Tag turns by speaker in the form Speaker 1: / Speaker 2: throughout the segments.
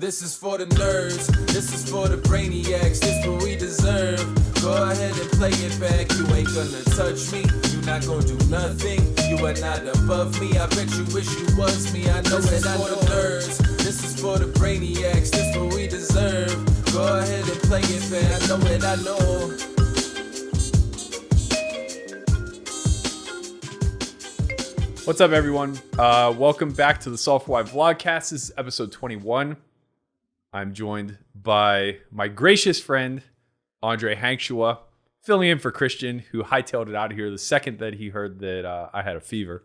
Speaker 1: This is for the nerds, this is for the brainiacs, this what we deserve. Go ahead and play it back, you ain't gonna touch me, you not gonna do nothing, you are not above me, I bet you wish you was me, I know this that I know. For the nerds, this is for the brainiacs, this what we deserve. Go ahead and play it back, I know it, I know.
Speaker 2: What's up, everyone? Welcome back to the Solve For Why Vlogcast. This is episode 21. I'm joined by my gracious friend, Andre Hankshua, filling in for Christian, who hightailed it out of here the second that he heard that I had a fever.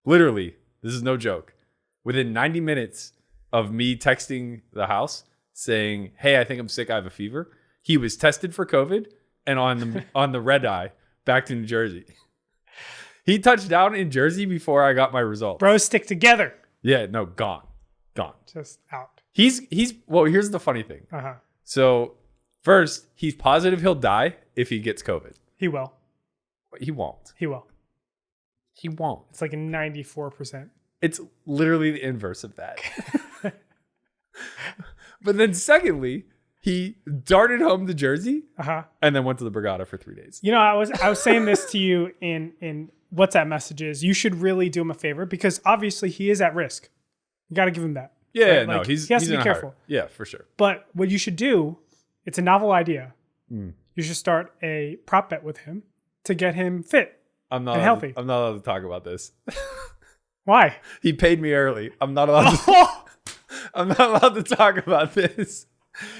Speaker 2: Literally, this is no joke. Within 90 minutes of me texting the house saying, hey, I think I'm sick, I have a fever, he was tested for COVID and on the red eye back to New Jersey. He touched down in Jersey before I got my results.
Speaker 3: Bros stick together.
Speaker 2: Yeah, no, gone.
Speaker 3: Just out.
Speaker 2: He's well, here's the funny thing. So first, he's positive he'll die if he gets COVID.
Speaker 3: He will.
Speaker 2: He won't.
Speaker 3: He will.
Speaker 2: He won't.
Speaker 3: It's like a 94%.
Speaker 2: It's literally the inverse of that. But then secondly, he darted home to Jersey and then went to the Brigada for 3 days.
Speaker 3: You know, I was saying this to you in WhatsApp messages. You should really do him a favor because obviously he is at risk. You got to give him that.
Speaker 2: Yeah,
Speaker 3: right?
Speaker 2: no,
Speaker 3: like,
Speaker 2: he has
Speaker 3: to be careful.
Speaker 2: Yeah, for sure.
Speaker 3: But what you should do, it's a novel idea. You should start a prop bet with him to get him fit and healthy.
Speaker 2: I'm not allowed to talk about this.
Speaker 3: Why?
Speaker 2: He paid me early. I'm not allowed to talk about this.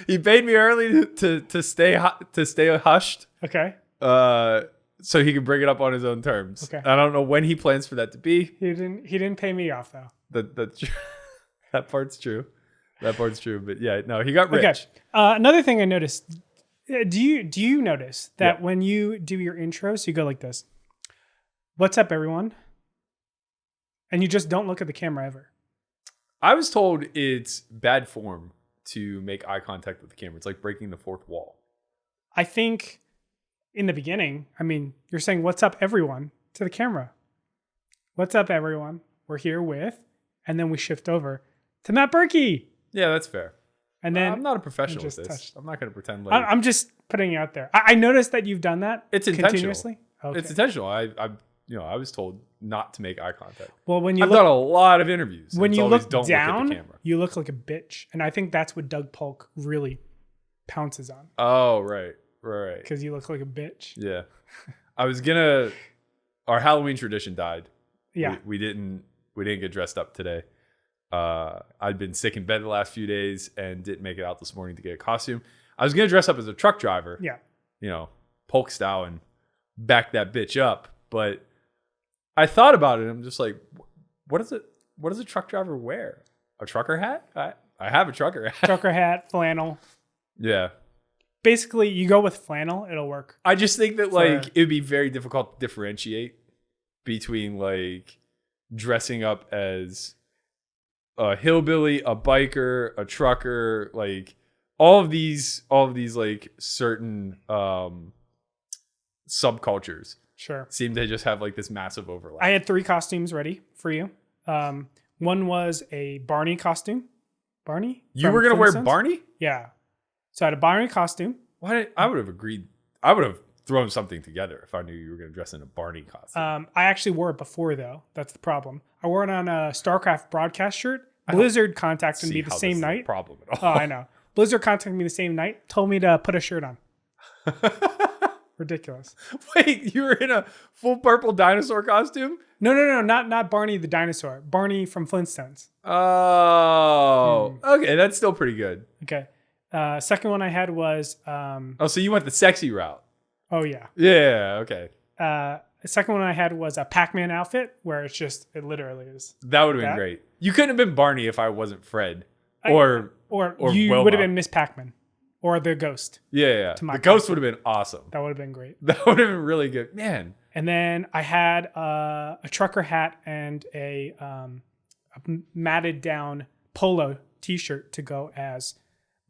Speaker 2: He paid me early to stay hushed. Okay. So he can bring it up on his own terms. Okay. I don't know when he plans for that to be.
Speaker 3: He didn't pay me off though.
Speaker 2: That's true. That part's true. But yeah, no, he got rich. Okay.
Speaker 3: Another thing I noticed. Do you notice that when you do your intros, you go like this? What's up, everyone? And you just don't look at the camera ever.
Speaker 2: I was told it's bad form to make eye contact with the camera. It's like breaking the fourth wall.
Speaker 3: I think in the beginning, I mean, you're saying, what's up, everyone, to the camera. What's up, everyone? We're here with, and then we shift over to Matt Berkey.
Speaker 2: Yeah, that's fair.
Speaker 3: And then
Speaker 2: I'm not a professional with this. I'm not going to pretend like...
Speaker 3: I'm just putting it out there. I noticed that you've done that.
Speaker 2: It's intentional.
Speaker 3: Continuously. Okay.
Speaker 2: It's intentional. I was told not to make eye contact.
Speaker 3: Well, when
Speaker 2: I've done a lot of interviews.
Speaker 3: When you look down, you look like a bitch. And I think that's what Doug Polk really pounces on.
Speaker 2: Oh, right.
Speaker 3: Because you look like a bitch.
Speaker 2: Yeah. Our Halloween tradition died.
Speaker 3: Yeah.
Speaker 2: We didn't get dressed up today. I'd been sick in bed the last few days and didn't make it out this morning to get a costume. I was going to dress up as a truck driver.
Speaker 3: Yeah.
Speaker 2: You know, Polk style and back that bitch up. But I thought about it and I'm just like, what does a truck driver wear? A trucker hat? I have a trucker hat.
Speaker 3: Trucker hat, flannel.
Speaker 2: Yeah.
Speaker 3: Basically, you go with flannel, it'll work.
Speaker 2: I just think that it would be very difficult to differentiate between like dressing up as a hillbilly, a biker, a trucker, like all of these like certain subcultures.
Speaker 3: Sure.
Speaker 2: Seem to just have like this massive overlap.
Speaker 3: I had 3 costumes ready for you. One was a Barney costume. Barney?
Speaker 2: You were going to wear Barney?
Speaker 3: Yeah. So I had a Barney costume.
Speaker 2: I would have agreed. I would have thrown something together if I knew you were going to dress in a Barney costume.
Speaker 3: I actually wore it before, though. That's the problem. I wore it on a StarCraft broadcast shirt. Blizzard contacted me the same night.
Speaker 2: Problem at all.
Speaker 3: Oh, I know. Blizzard contacted me the same night. Told me to put a shirt on. Ridiculous.
Speaker 2: Wait, you were in a full purple dinosaur costume?
Speaker 3: No, not Barney the dinosaur. Barney from Flintstones.
Speaker 2: Oh, okay, that's still pretty good.
Speaker 3: Okay. Second one I had was...
Speaker 2: so you went the sexy route.
Speaker 3: Oh, yeah.
Speaker 2: Yeah, okay.
Speaker 3: The second one I had was a Pac-Man outfit where it literally is.
Speaker 2: That would have been great. You couldn't have been Barney if I wasn't Fred. Or
Speaker 3: you
Speaker 2: Wilma.
Speaker 3: Would have been Miss Pac-Man. Or the Ghost.
Speaker 2: Yeah. The Ghost would have been awesome.
Speaker 3: That would have been great.
Speaker 2: That would have been really good. Man.
Speaker 3: And then I had a trucker hat and a matted down polo t-shirt to go as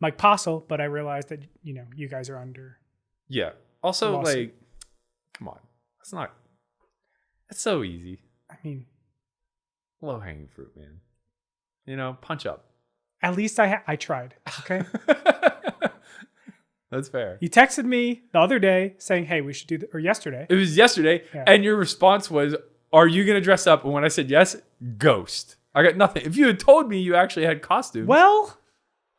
Speaker 3: Mike Postle, but I realized that, you guys are under.
Speaker 2: Yeah. Also, like, come on. That's so easy.
Speaker 3: I mean,
Speaker 2: low hanging fruit, man. Punch up.
Speaker 3: At least I tried. Okay.
Speaker 2: That's fair.
Speaker 3: You texted me the other day saying, "Hey, we should do or yesterday."
Speaker 2: It was yesterday,
Speaker 3: Yeah.
Speaker 2: and your response was, "Are you gonna dress up?" And when I said yes, ghost. I got nothing. If you had told me you actually had costumes,
Speaker 3: Well,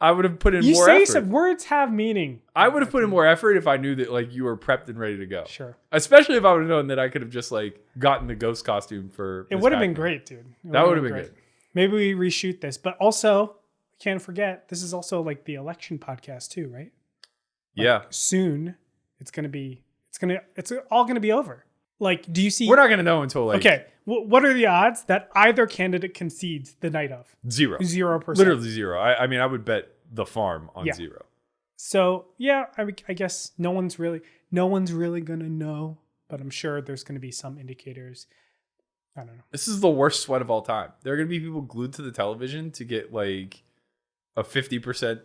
Speaker 2: I would have put in
Speaker 3: you
Speaker 2: more
Speaker 3: say
Speaker 2: effort.
Speaker 3: some words have meaning.
Speaker 2: I would have put in more effort if I knew that like you were prepped and ready to go.
Speaker 3: Sure.
Speaker 2: Especially if I would have known that I could have just like gotten the ghost costume for.
Speaker 3: It
Speaker 2: Miss
Speaker 3: would have been
Speaker 2: Pac-Man.
Speaker 3: great, dude.
Speaker 2: That would have been good.
Speaker 3: Maybe we reshoot this, but also we can't forget this is also like the election podcast too, right?
Speaker 2: Yeah.
Speaker 3: Soon it's all gonna be over. Like, do you see?
Speaker 2: We're not gonna know until like
Speaker 3: Okay, what are the odds that either candidate concedes the night of?
Speaker 2: 0.
Speaker 3: 0%.
Speaker 2: Literally 0. I mean, I would bet the farm on
Speaker 3: Yeah.
Speaker 2: 0.
Speaker 3: So yeah, I guess no one's really gonna know, but I'm sure there's gonna be some indicators. I don't know.
Speaker 2: This is the worst sweat of all time. There are gonna be people glued to the television to get like a 50%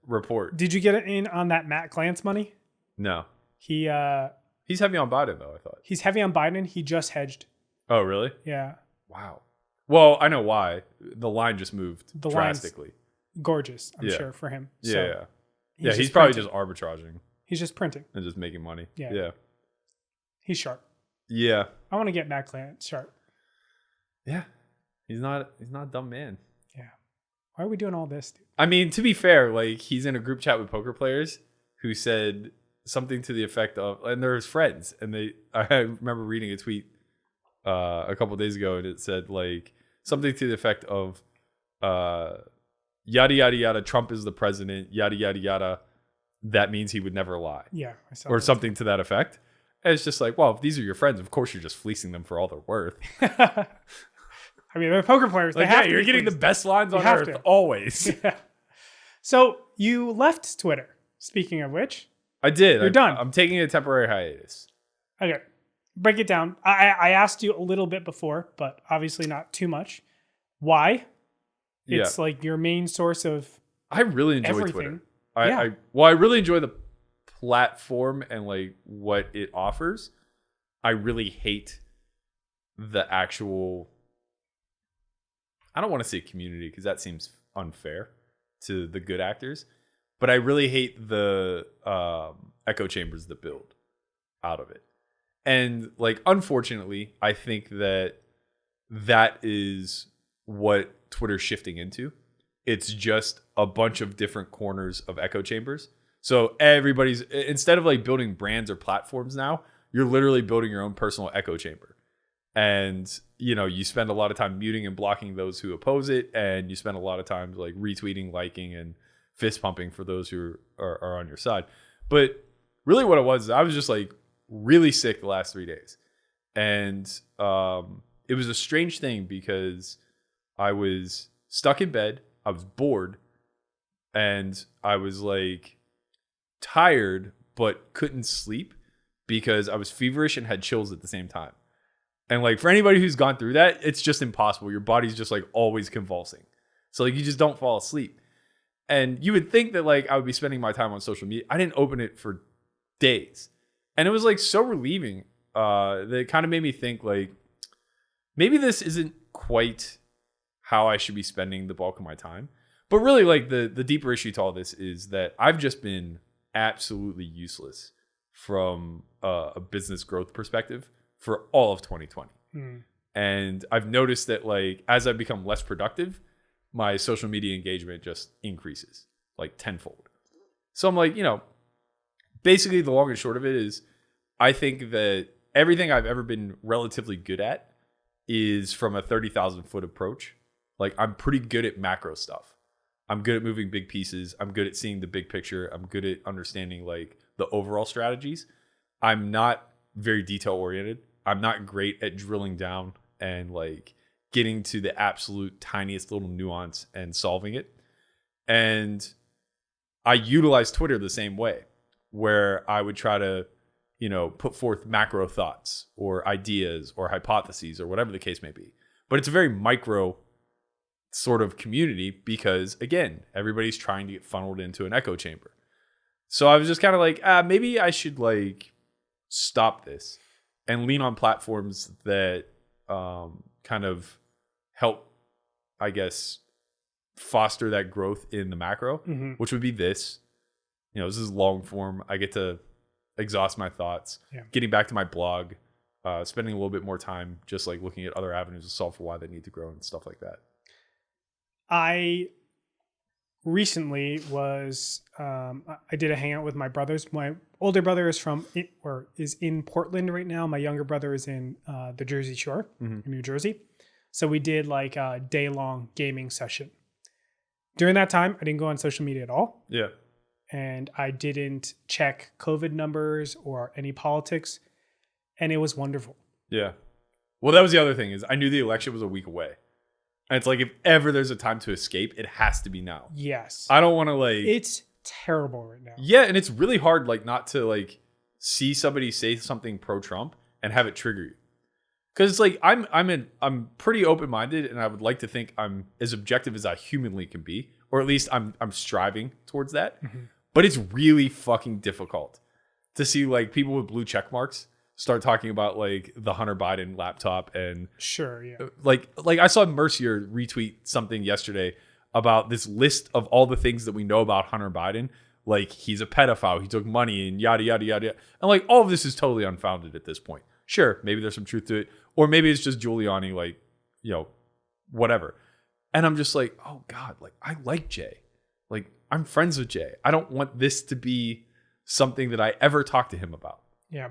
Speaker 2: report.
Speaker 3: Did you get it in on that Matt Glantz money?
Speaker 2: No.
Speaker 3: He's
Speaker 2: He's heavy on Biden though, I thought.
Speaker 3: heavy on Biden. He just hedged.
Speaker 2: Oh, really?
Speaker 3: Yeah,
Speaker 2: Wow. Well, I know why. The line just moved
Speaker 3: The line's
Speaker 2: drastically.
Speaker 3: gorgeous. I'm
Speaker 2: Yeah.
Speaker 3: sure for him.
Speaker 2: Yeah,
Speaker 3: So
Speaker 2: yeah. Yeah, he's
Speaker 3: just
Speaker 2: probably
Speaker 3: printing.
Speaker 2: just arbitraging
Speaker 3: He's just printing.
Speaker 2: and just making money.
Speaker 3: Yeah.
Speaker 2: Yeah.
Speaker 3: He's sharp.
Speaker 2: Yeah.
Speaker 3: I want to get Matt Glantz sharp.
Speaker 2: Yeah. He's not a dumb man.
Speaker 3: Yeah. Why are we doing all this, dude?
Speaker 2: I mean, to be fair, like he's in a group chat with poker players who said something to the effect of, and they're his friends, and I remember reading a tweet a couple of days ago, and it said like something to the effect of yada yada yada, Trump is the president, yada yada yada. That means he would never lie,
Speaker 3: Yeah, I saw
Speaker 2: or
Speaker 3: that.
Speaker 2: something to that effect. And it's just like, well, if these are your friends, of course you're just fleecing them for all they're worth.
Speaker 3: I mean, they're poker players.
Speaker 2: Like,
Speaker 3: they have
Speaker 2: yeah,
Speaker 3: to
Speaker 2: you're
Speaker 3: be
Speaker 2: getting the
Speaker 3: pleased.
Speaker 2: best lines on
Speaker 3: have
Speaker 2: earth
Speaker 3: to.
Speaker 2: always.
Speaker 3: Yeah. So you left Twitter. Speaking of which,
Speaker 2: I did.
Speaker 3: You're done.
Speaker 2: I'm taking a temporary hiatus.
Speaker 3: okay, break it down. I asked you a little bit before, but obviously not too much. Why? It's like your main source of
Speaker 2: I really enjoy
Speaker 3: everything.
Speaker 2: Twitter.
Speaker 3: Yeah.
Speaker 2: I really enjoy the platform and like what it offers. I really hate the actual, I don't want to say community because that seems unfair to the good actors, but I really hate the echo chambers that build out of it. And like, unfortunately, I think that is what Twitter's shifting into. It's just a bunch of different corners of echo chambers. So everybody's, instead of like building brands or platforms now, you're literally building your own personal echo chamber. And, you know, you spend a lot of time muting and blocking those who oppose it. And you spend a lot of time like retweeting, liking, and fist pumping for those who are on your side. But really what it was, I was just like really sick the last 3 days. And it was a strange thing because I was stuck in bed. I was bored. And I was like tired, but couldn't sleep because I was feverish and had chills at the same time. And like for anybody who's gone through that, it's just impossible. Your body's just like always convulsing. So like you just don't fall asleep. And you would think that like I would be spending my time on social media. I didn't open it for days. And it was like so relieving that it kind of made me think like maybe this isn't quite how I should be spending the bulk of my time. But really like the deeper issue to all this is that I've just been absolutely useless from a business growth perspective for all of 2020. And I've noticed that like as I've become less productive, my social media engagement just increases like tenfold. So I'm like, you know, basically the long and short of it is I think that everything I've ever been relatively good at is from a 30,000 foot approach. Like I'm pretty good at macro stuff. I'm good at moving big pieces. I'm good at seeing the big picture. I'm good at understanding like the overall strategies. I'm not very detail oriented. I'm not great at drilling down and like getting to the absolute tiniest little nuance and solving it. And I utilize Twitter the same way, where I would try to, you know, put forth macro thoughts or ideas or hypotheses or whatever the case may be. But it's a very micro sort of community because, again, everybody's trying to get funneled into an echo chamber. So I was just kind of like, maybe I should like stop this and lean on platforms that kind of help, I guess, foster that growth in the macro, which would be this. This is long form. I get to exhaust my thoughts, getting back to my blog, spending a little bit more time just like looking at other avenues to solve for why they need to grow and stuff like that.
Speaker 3: I recently was I did a hangout with my brothers. My older brother is in Portland right now. My younger brother is in the Jersey Shore in New Jersey. So we did like a day-long gaming session. During that time, I didn't go on social media at all.
Speaker 2: Yeah.
Speaker 3: And I didn't check COVID numbers or any politics. And it was wonderful.
Speaker 2: Yeah. Well, that was the other thing is I knew the election was a week away. And it's like if ever there's a time to escape, it has to be now.
Speaker 3: Yes.
Speaker 2: I don't want to like...
Speaker 3: It's terrible right now.
Speaker 2: Yeah, and it's really hard like not to like see somebody say something pro-Trump and have it trigger you. Because it's like I'm pretty open-minded and I would like to think I'm as objective as I humanly can be. Or at least I'm striving towards that. But it's really fucking difficult to see like people with blue check marks start talking about like the Hunter Biden laptop and
Speaker 3: sure, yeah.
Speaker 2: Like I saw Mercier retweet something yesterday about this list of all the things that we know about Hunter Biden. Like he's a pedophile, he took money and yada, yada, yada. And like all of this is totally unfounded at this point. Sure, maybe there's some truth to it. Or maybe it's just Giuliani, like, whatever. And I'm just like, oh God, like I like Jay. Like I'm friends with Jay. I don't want this to be something that I ever talk to him about.
Speaker 3: Yeah.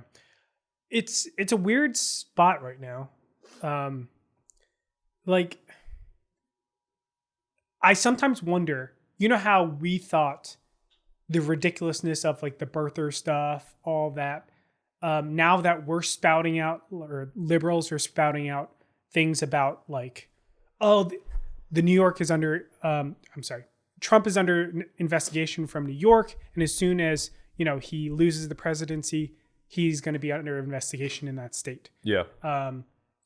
Speaker 3: It's a weird spot right now. Like I sometimes wonder, how we thought the ridiculousness of like the birther stuff, all that. Now that we're spouting out, or liberals are spouting out things about like, the New York is under, Trump is under investigation from New York. And as soon as, he loses the presidency, he's going to be under investigation in that state.
Speaker 2: Yeah.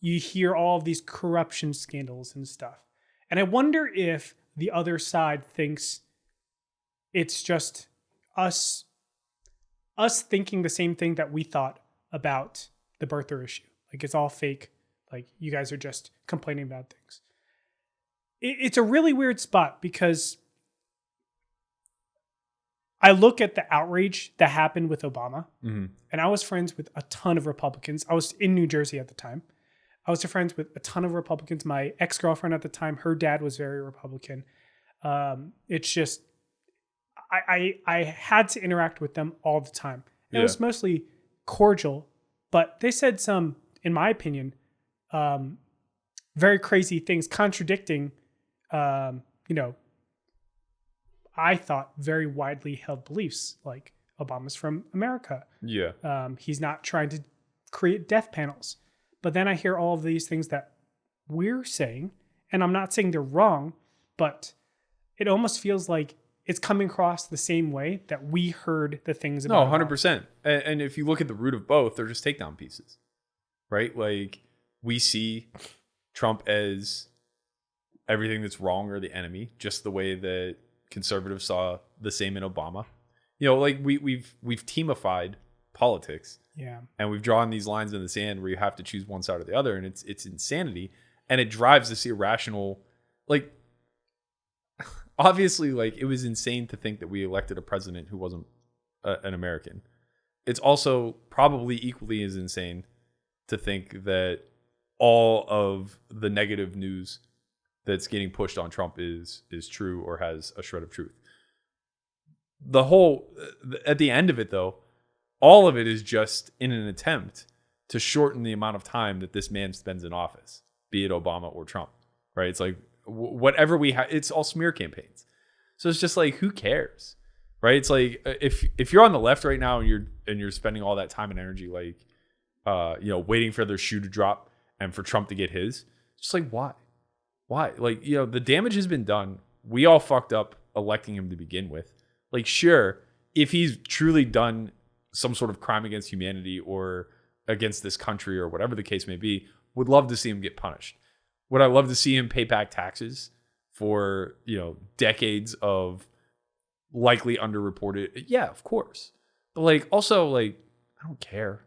Speaker 3: You hear all of these corruption scandals and stuff. And I wonder if the other side thinks it's just us thinking the same thing that we thought about the birther issue. Like it's all fake. Like you guys are just complaining about things. It's a really weird spot because I look at the outrage that happened with Obama, and I was friends with a ton of Republicans. I was in New Jersey at the time. I was friends with a ton of Republicans. My ex-girlfriend at the time, her dad was very Republican. It's just, I had to interact with them all the time. Yeah. It was mostly cordial, but they said some, in my opinion, very crazy things contradicting, I thought very widely held beliefs, like Obama's from America.
Speaker 2: Yeah.
Speaker 3: He's not trying to create death panels. But then I hear all of these things that we're saying, and I'm not saying they're wrong, but it almost feels like it's coming across the same way that we heard the things about.
Speaker 2: No, 100%. And if you look at the root of both, they're just takedown pieces, right? Like we see Trump as everything that's wrong or the enemy, just the way that conservatives saw the same in Obama. Like we've teamified politics.
Speaker 3: Yeah.
Speaker 2: And we've drawn these lines in the sand where you have to choose one side or the other, and it's insanity. And it drives this irrational, like obviously, like it was insane to think that we elected a president who wasn't an American. It's also probably equally as insane to think that all of the negative news that's getting pushed on Trump is true or has a shred of truth. The whole, at the end of it though, all of it is just in an attempt to shorten the amount of time that this man spends in office, be it Obama or Trump, right? It's like whatever we have, it's all smear campaigns. So it's just like, who cares, right? It's like if you're on the left right now and you're spending all that time and energy, like, waiting for their shoe to drop and for Trump to get his, it's just like, why? Like, the damage has been done. We all fucked up electing him to begin with. Like, sure, if he's truly done some sort of crime against humanity or against this country or whatever the case may be, would love to see him get punished. Would I love to see him pay back taxes for, decades of likely underreported? Yeah, of course. But like, also like, I don't care.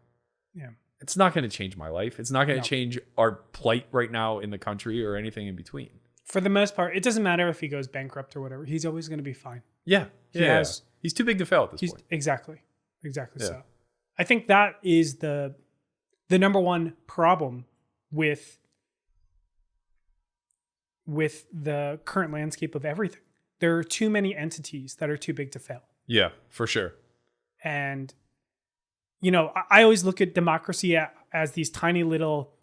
Speaker 3: Yeah.
Speaker 2: It's not going to change my life. It's not going to change our plight right now in the country or anything in between.
Speaker 3: For the most part, it doesn't matter if he goes bankrupt or whatever. He's always going to be fine.
Speaker 2: Yeah. He's too big to fail at this point.
Speaker 3: Exactly.
Speaker 2: Yeah.
Speaker 3: So I think that is the number one problem with the current landscape of everything. There are too many entities that are too big to fail.
Speaker 2: Yeah, for sure.
Speaker 3: And, I always look at democracy as these tiny little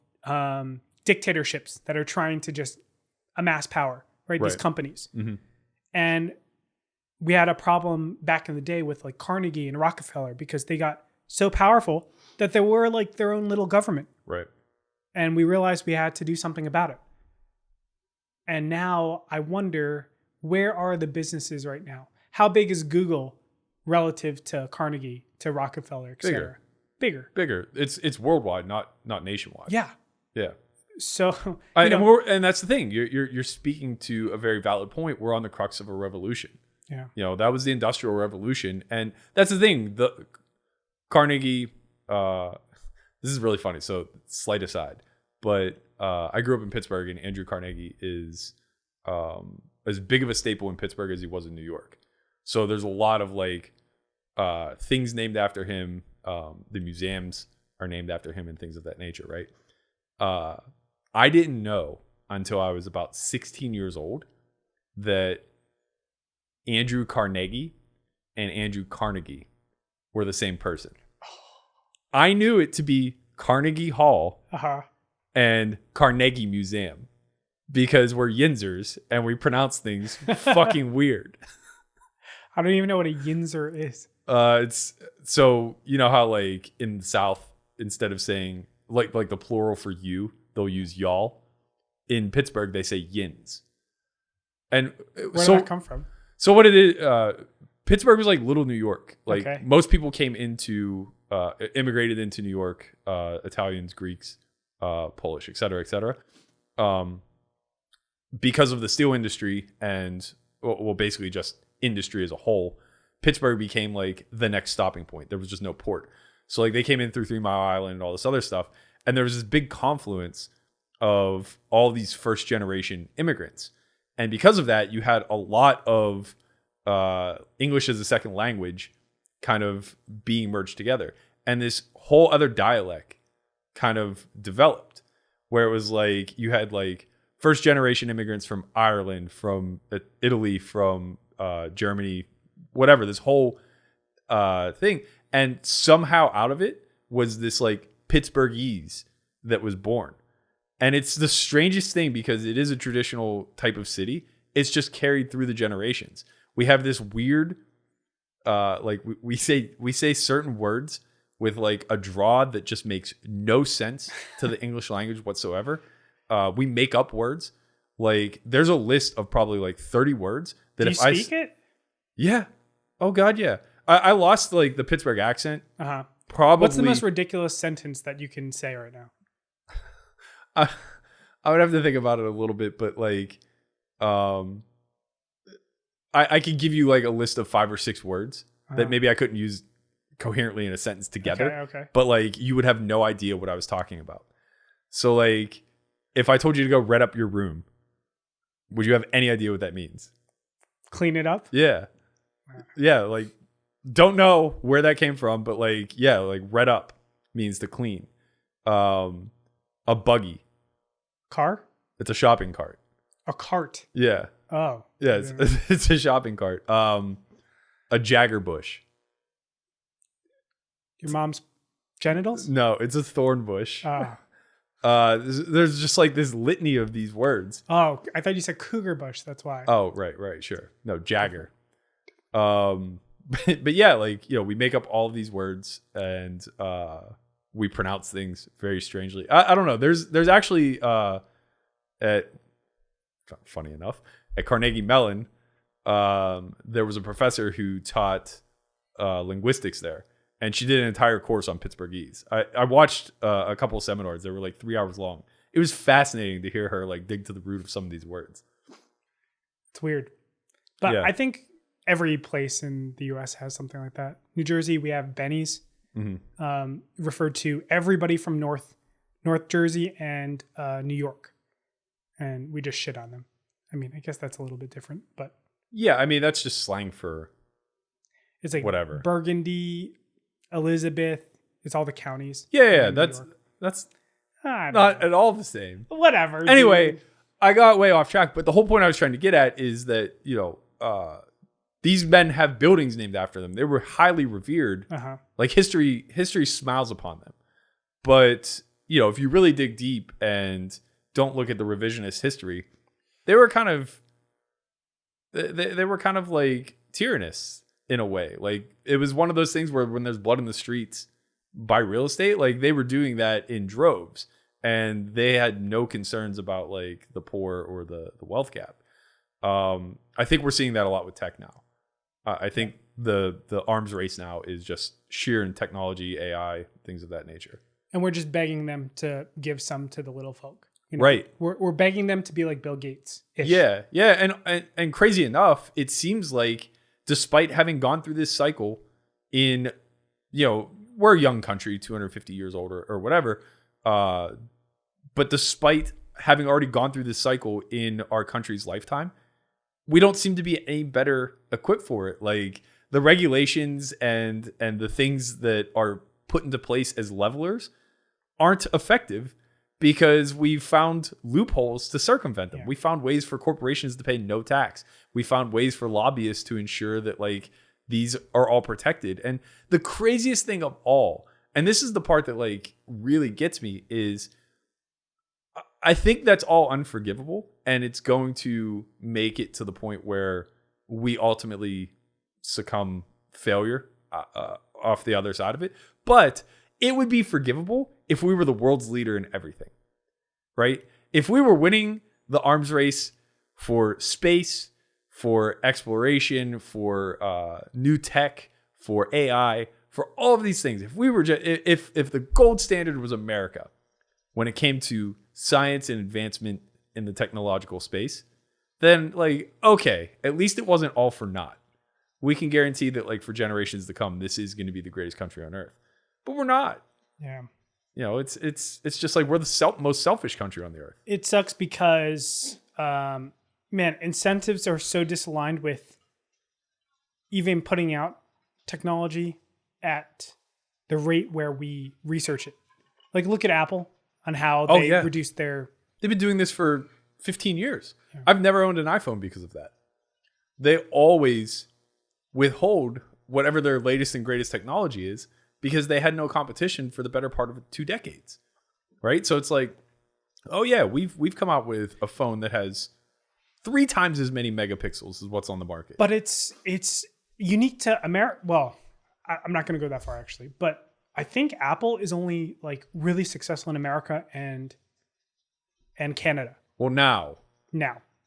Speaker 3: dictatorships that are trying to just amass power, right? These companies.
Speaker 2: Mm-hmm.
Speaker 3: And we had a problem back in the day with like Carnegie and Rockefeller because they got so powerful that they were like their own little government.
Speaker 2: Right.
Speaker 3: And we realized we had to do something about it. And now I wonder, where are the businesses right now? How big is Google relative to Carnegie, to Rockefeller, et cetera? Bigger.
Speaker 2: It's worldwide, not nationwide.
Speaker 3: Yeah.
Speaker 2: Yeah.
Speaker 3: So,
Speaker 2: and that's the thing. You're speaking to a very valid point. We're on the crux of a revolution.
Speaker 3: Yeah.
Speaker 2: That was the Industrial Revolution, and that's the thing. The Carnegie. This is really funny. So, slight aside, but I grew up in Pittsburgh, and Andrew Carnegie is as big of a staple in Pittsburgh as he was in New York. So there's a lot of like things named after him. The museums are named after him and things of that nature, right? I didn't know until I was about 16 years old that Andrew Carnegie and Andrew Carnegie were the same person. I knew it to be Carnegie Hall and Carnegie Museum because we're Yinzers and we pronounce things fucking weird.
Speaker 3: I don't even know what a Yinzer is.
Speaker 2: It's so how like in the South, instead of saying like the plural for you, they'll use y'all. In Pittsburgh, they say yins. And
Speaker 3: where did that come from?
Speaker 2: So what it is, Pittsburgh was like little New York. Like most people came immigrated into New York, Italians, Greeks, Polish, et cetera, because of the steel industry and basically just industry as a whole. Pittsburgh became like the next stopping point. There was just no port. So like they came in through 3 Mile Island and all this other stuff. And there was this big confluence of all these first generation immigrants. And because of that, you had a lot of English as a second language kind of being merged together. And this whole other dialect kind of developed where it was like you had like first generation immigrants from Ireland, from Italy, from Germany, whatever, this whole thing. And somehow out of it was this like Pittsburghese that was born. And it's the strangest thing because it is a traditional type of city. It's just carried through the generations. We have this weird, like we say certain words with like a draw that just makes no sense to the English language whatsoever. We make up words. Like there's a list of probably like 30 words that
Speaker 3: Do you speak it?
Speaker 2: Yeah. Oh God, yeah. I lost like the Pittsburgh accent. Probably.
Speaker 3: What's the most ridiculous sentence that you can say right now?
Speaker 2: I would have to think about it a little bit, but like, I could give you like a list of 5 or 6 words that maybe I couldn't use coherently in a sentence together.
Speaker 3: Okay.
Speaker 2: But like, you would have no idea what I was talking about. So like, if I told you to go red up your room, would you have any idea what that means?
Speaker 3: Clean it up?
Speaker 2: Yeah. Yeah. Like, don't know where that came from, but like, yeah, like red up means to clean. A buggy.
Speaker 3: Car?
Speaker 2: It's a shopping cart.
Speaker 3: A cart?
Speaker 2: Yeah.
Speaker 3: Oh.
Speaker 2: Yeah, it's a shopping cart. A Jagger bush.
Speaker 3: Your mom's genitals?
Speaker 2: No, it's a thorn bush.
Speaker 3: Oh.
Speaker 2: There's just like this litany of these words.
Speaker 3: Oh, I thought you said cougar bush. That's why.
Speaker 2: Oh, right, sure. No, Jagger. But yeah, like, we make up all of these words and we pronounce things very strangely. I don't know. There's actually funny enough, at Carnegie Mellon, there was a professor who taught linguistics there, and she did an entire course on Pittsburghese. I watched a couple of seminars. They were like 3 hours long. It was fascinating to hear her like dig to the root of some of these words.
Speaker 3: It's weird. But
Speaker 2: Yeah.
Speaker 3: I think every place in the U.S. has something like that. New Jersey, we have Bennies, referred to everybody from North Jersey and New York. And we just shit on them. I mean, I guess that's a little bit different, but
Speaker 2: Yeah, I mean that's just slang for
Speaker 3: it's like
Speaker 2: whatever.
Speaker 3: Burgundy, Elizabeth. It's all the counties.
Speaker 2: Yeah,
Speaker 3: in New
Speaker 2: that's
Speaker 3: York. I don't
Speaker 2: not
Speaker 3: know.
Speaker 2: at all the same.
Speaker 3: Whatever.
Speaker 2: Anyway,
Speaker 3: dude.
Speaker 2: I got way off track, but the whole point I was trying to get at is that, these men have buildings named after them. They were highly revered.
Speaker 3: Uh-huh.
Speaker 2: Like history smiles upon them. But, if you really dig deep and don't look at the revisionist history, they were kind of like tyrannous in a way. Like it was one of those things where when there's blood in the streets by real estate, like they were doing that in droves and they had no concerns about like the poor or the wealth gap. I think we're seeing that a lot with tech now. I think the arms race now is just sheer in technology, AI, things of that nature.
Speaker 3: And we're just begging them to give some to the little folk.
Speaker 2: Right.
Speaker 3: We're begging them to be like Bill Gates.
Speaker 2: Yeah. And crazy enough, it seems like despite having gone through this cycle in, we're a young country, 250 years old or whatever. But despite having already gone through this cycle in our country's lifetime, we don't seem to be any better equipped for it. Like the regulations and the things that are put into place as levelers aren't effective because we've found loopholes to circumvent them.
Speaker 3: Yeah.
Speaker 2: We found ways for corporations to pay no tax. We found ways for lobbyists to ensure that like these are all protected. And the craziest thing of all, and this is the part that like really gets me, is I think that's all unforgivable, and it's going to make it to the point where we ultimately succumb failure off the other side of it. But it would be forgivable if we were the world's leader in everything, right? If we were winning the arms race for space, for exploration, for new tech, for AI, for all of these things, if we were if the gold standard was America when it came to science and advancement in the technological space, then like, okay, at least it wasn't all for naught. We can guarantee that like for generations to come, this is going to be the greatest country on earth. But we're not.
Speaker 3: Yeah.
Speaker 2: It's just like we're the most selfish country on the earth.
Speaker 3: It sucks because, incentives are so disaligned with even putting out technology at the rate where we research it. Like look at Apple on how they reduced their...
Speaker 2: They've been doing this for 15 years. Yeah. I've never owned an iPhone because of that. They always withhold whatever their latest and greatest technology is because they had no competition for the better part of 2 decades, right? So it's like, oh yeah, we've come out with a phone that has 3 times as many megapixels as what's on the market.
Speaker 3: But it's unique to America. Well, I'm not going to go that far actually, but I think Apple is only like really successful in America and Canada.
Speaker 2: Well, now.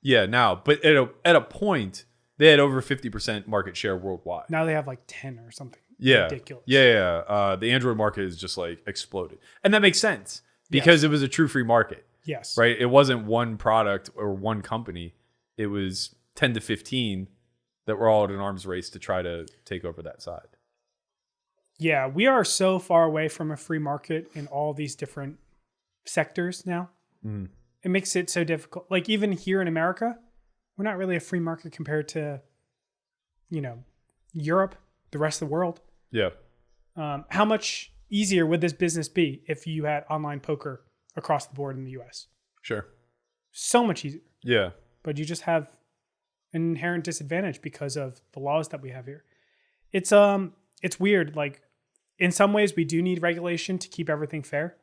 Speaker 2: Yeah, now. But at a point, they had over 50% market share worldwide.
Speaker 3: Now they have like 10 or something.
Speaker 2: Yeah.
Speaker 3: Ridiculous.
Speaker 2: Yeah. The Android market is just like exploded. And that makes sense because it was a true free market.
Speaker 3: Yes.
Speaker 2: Right? It wasn't one product or one company. It was 10 to 15 that were all at an arms race to try to take over that side.
Speaker 3: Yeah, we are so far away from a free market in all these different sectors now. Mm. It makes it so difficult. Like even here in America, we're not really a free market compared to, Europe, the rest of the world.
Speaker 2: Yeah.
Speaker 3: How much easier would this business be if you had online poker across the board in the US?
Speaker 2: Sure.
Speaker 3: So much easier.
Speaker 2: Yeah.
Speaker 3: But you just have an inherent disadvantage because of the laws that we have here. It's weird. Like in some ways we do need regulation to keep everything fair,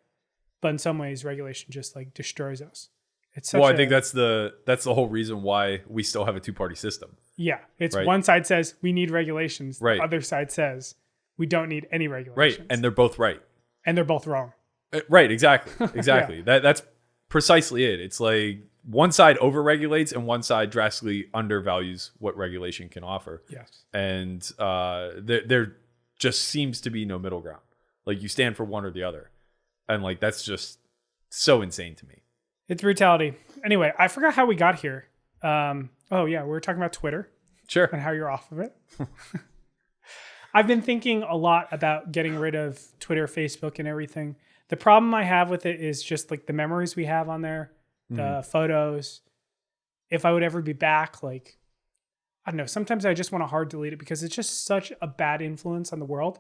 Speaker 3: but in some ways regulation just like destroys us.
Speaker 2: I think that's the whole reason why we still have a 2-party system.
Speaker 3: Yeah. It's
Speaker 2: right?
Speaker 3: One side says we need regulations.
Speaker 2: Right.
Speaker 3: The other side says we don't need any regulations.
Speaker 2: Right. And they're both right.
Speaker 3: And they're both wrong.
Speaker 2: Right. Exactly. Exactly. Yeah. That's precisely it. It's like one side over-regulates and one side drastically undervalues what regulation can offer.
Speaker 3: Yes.
Speaker 2: And there just seems to be no middle ground. Like you stand for one or the other. And like that's just so insane to me.
Speaker 3: It's brutality. Anyway, I forgot how we got here. We were talking about Twitter.
Speaker 2: Sure.
Speaker 3: And how you're off of it. I've been thinking a lot about getting rid of Twitter, Facebook, and everything. The problem I have with it is just like the memories we have on there, the photos. if I would ever be back, like, I don't know. Sometimes I just want to hard delete it because it's just such a bad influence on the world.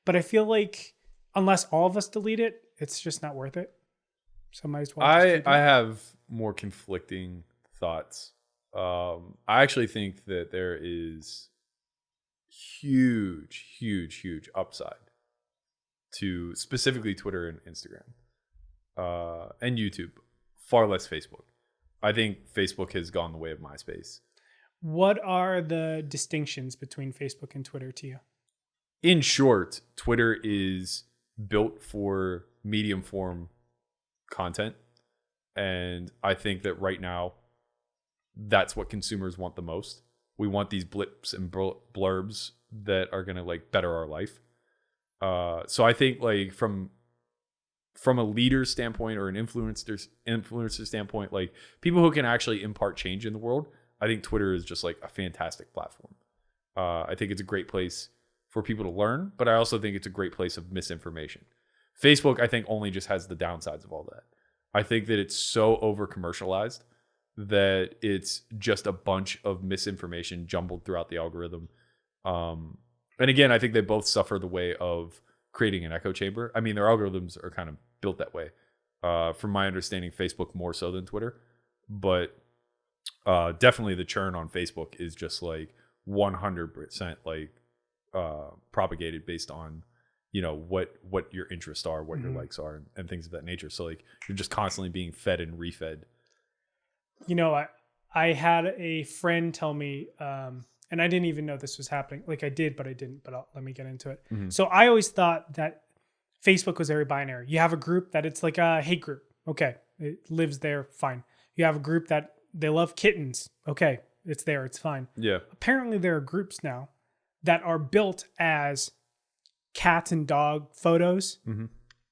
Speaker 3: But I feel like unless all of us delete it, it's just not worth it. So I might as well.
Speaker 2: I have more conflicting thoughts. I actually think that there is huge upside to specifically Twitter and Instagram and YouTube. Far less Facebook. I think Facebook has gone the way of MySpace.
Speaker 3: What are the distinctions between Facebook and Twitter to you?
Speaker 2: In short, Twitter is built for medium form content. And I think that right now, that's what consumers want the most. We want these blips and blurbs that are going to like better our life. So I think like from a leader standpoint or an influencer standpoint, like people who can actually impart change in the world, I think Twitter is just like a fantastic platform. I think it's a great place for people to learn, but I also think it's a great place of misinformation. Facebook, I think, only just has the downsides of all that. I think that it's so over commercialized that it's just a bunch of misinformation jumbled throughout the algorithm. And again, I think they both suffer the way of creating an echo chamber. I mean, their algorithms are kind of built that way. From my understanding, Facebook more so than Twitter, but definitely the churn on Facebook is just like 100% like propagated based on, you know, what your interests are, what your likes are, and things of that nature. So like you're just constantly being fed and refed.
Speaker 3: You know, I had a friend tell me, and I didn't even know this was happening. Like I did, but I didn't. But let me get into it. So I always thought that Facebook was very binary. You have a group that it's like a hate group. Okay, it lives there, fine. You have a group that they love kittens. Okay, it's there, it's fine.
Speaker 2: Yeah.
Speaker 3: Apparently there are groups now that are built as cat and dog photos,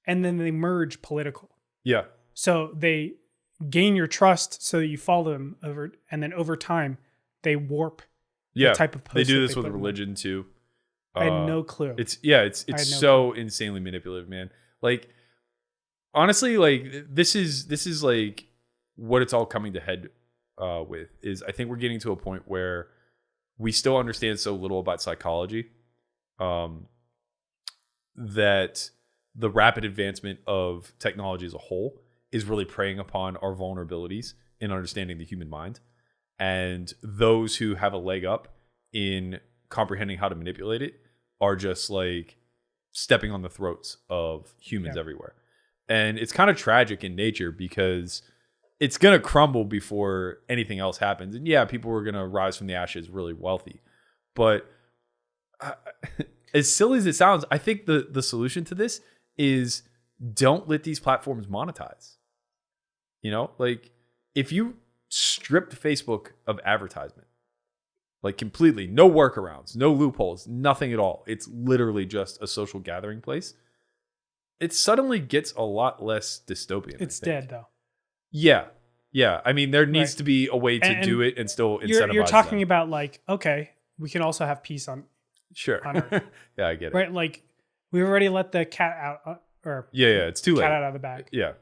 Speaker 3: and then they merge political.
Speaker 2: Yeah.
Speaker 3: So they gain your trust so that you follow them over, and then over time they warp the type of post.
Speaker 2: They do this with religion too.
Speaker 3: I had no clue.
Speaker 2: It's so insanely manipulative, man. Like honestly, like this is like what it's all coming to head with is I think we're getting to a point where we still understand so little about psychology that the rapid advancement of technology as a whole is really preying upon our vulnerabilities in understanding the human mind. And those who have a leg up in comprehending how to manipulate it are just like stepping on the throats of humans everywhere. And it's kind of tragic in nature because it's going to crumble before anything else happens. And yeah, people are going to rise from the ashes really wealthy. But as silly as it sounds, I think the solution to this is don't let these platforms monetize. You know, like if you stripped Facebook of advertisement, like completely, no workarounds, no loopholes, nothing at all. It's literally just a social gathering place. It suddenly gets a lot less dystopian.
Speaker 3: It's dead though.
Speaker 2: Yeah. Yeah. I mean, there needs to be a way to do it and still incentivize
Speaker 3: You're talking about like, okay, we can also have peace on Earth.
Speaker 2: Yeah, I get it.
Speaker 3: Right? Like we already let the cat out
Speaker 2: it's too late.
Speaker 3: Cat out of the bag.
Speaker 2: Yeah.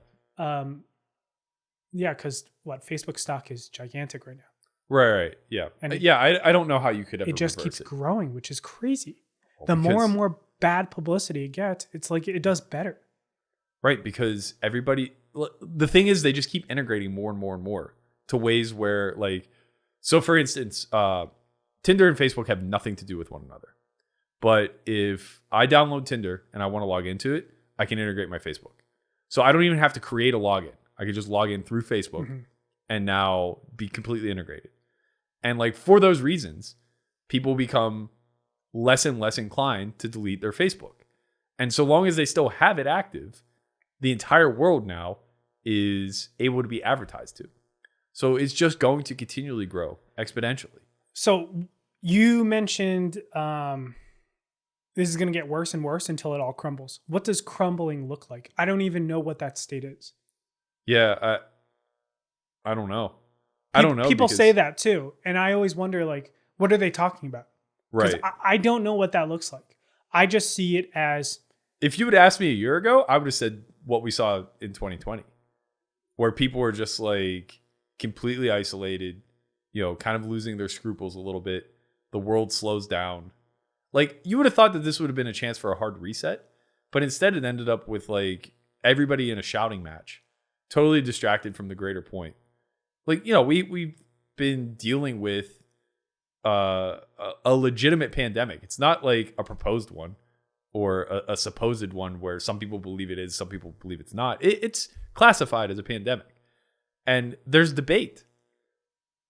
Speaker 3: Yeah, because Facebook stock is gigantic right now.
Speaker 2: Right. Yeah. And I don't know how you could ever.
Speaker 3: It just keeps growing, which is crazy.
Speaker 2: Well,
Speaker 3: the more and more bad publicity it gets, it's like it does better.
Speaker 2: Right, because everybody. The thing is, they just keep integrating more and more and more to ways where, like, so for instance, Tinder and Facebook have nothing to do with one another. But if I download Tinder and I want to log into it, I can integrate my Facebook. So I don't even have to create a login. I could just log in through Facebook and now be completely integrated. And like for those reasons, people become less and less inclined to delete their Facebook. And so long as they still have it active, the entire world now is able to be advertised to. So it's just going to continually grow exponentially.
Speaker 3: So you mentioned this is going to get worse and worse until it all crumbles. What does crumbling look like? I don't even know what that state is.
Speaker 2: Yeah, I don't know. I don't know.
Speaker 3: People say that too. And I always wonder, like, what are they talking about?
Speaker 2: Right.
Speaker 3: I don't know what that looks like. I just see it as...
Speaker 2: If you would ask me a year ago, I would have said what we saw in 2020, where people were just like completely isolated. kind of losing their scruples a little bit. The world slows down. Like, you would have thought that this would have been a chance for a hard reset, but instead it ended up with like everybody in a shouting match, totally distracted from the greater point. Like, we've been dealing with a legitimate pandemic. It's not like a proposed one or a supposed one where some people believe it is, some people believe it's not. It's classified as a pandemic. And there's debate.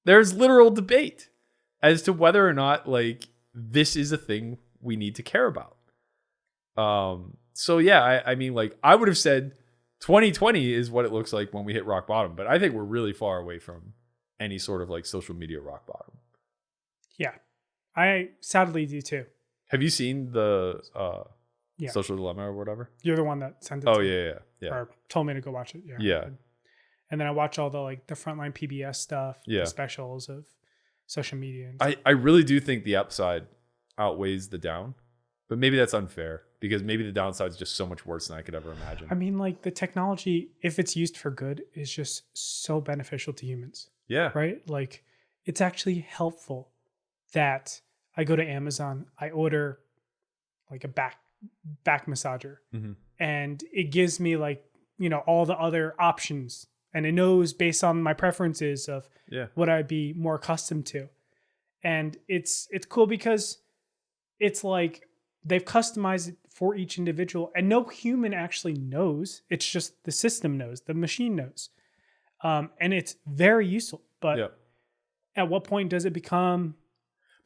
Speaker 2: There's literal debate as to whether or not like this is a thing we need to care about. So yeah, I mean, like, I would have said 2020 is what it looks like when we hit rock bottom, but I think we're really far away from any sort of like social media rock bottom.
Speaker 3: Yeah, I sadly do too.
Speaker 2: Have you seen the Social Dilemma or whatever?
Speaker 3: You're the one that sent it.
Speaker 2: Oh
Speaker 3: to me,
Speaker 2: yeah.
Speaker 3: or told me to go watch it. Yeah.
Speaker 2: Yeah.
Speaker 3: And then I watch all the like the frontline PBS stuff,
Speaker 2: Yeah.
Speaker 3: the specials of social media. And
Speaker 2: I really do think the upside outweighs the down, but maybe that's unfair because maybe the downside is just so much worse than I could ever imagine.
Speaker 3: I mean, like the technology, if it's used for good, is just so beneficial to humans.
Speaker 2: Yeah.
Speaker 3: Right? Like it's actually helpful that I go to Amazon, I order like a back massager, and it gives me like, all the other options, and it knows based on my preferences of what I'd be more accustomed to. And it's cool because it's like they've customized it for each individual, and no human actually knows. It's just the system knows, the machine knows. And it's very useful. But at what point does it become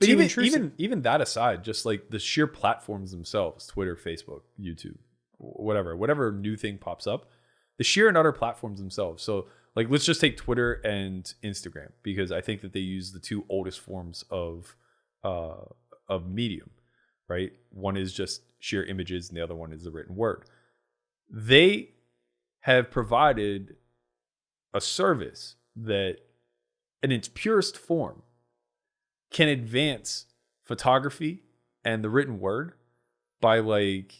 Speaker 2: But
Speaker 3: too intrusive?
Speaker 2: even that aside, just like the sheer platforms themselves, Twitter, Facebook, YouTube, whatever new thing pops up, the sheer and utter platforms themselves. So like, let's just take Twitter and Instagram, because I think that they use the two oldest forms of medium, right? One is just sheer images and the other one is the written word. They have provided a service that in its purest form can advance photography and the written word by like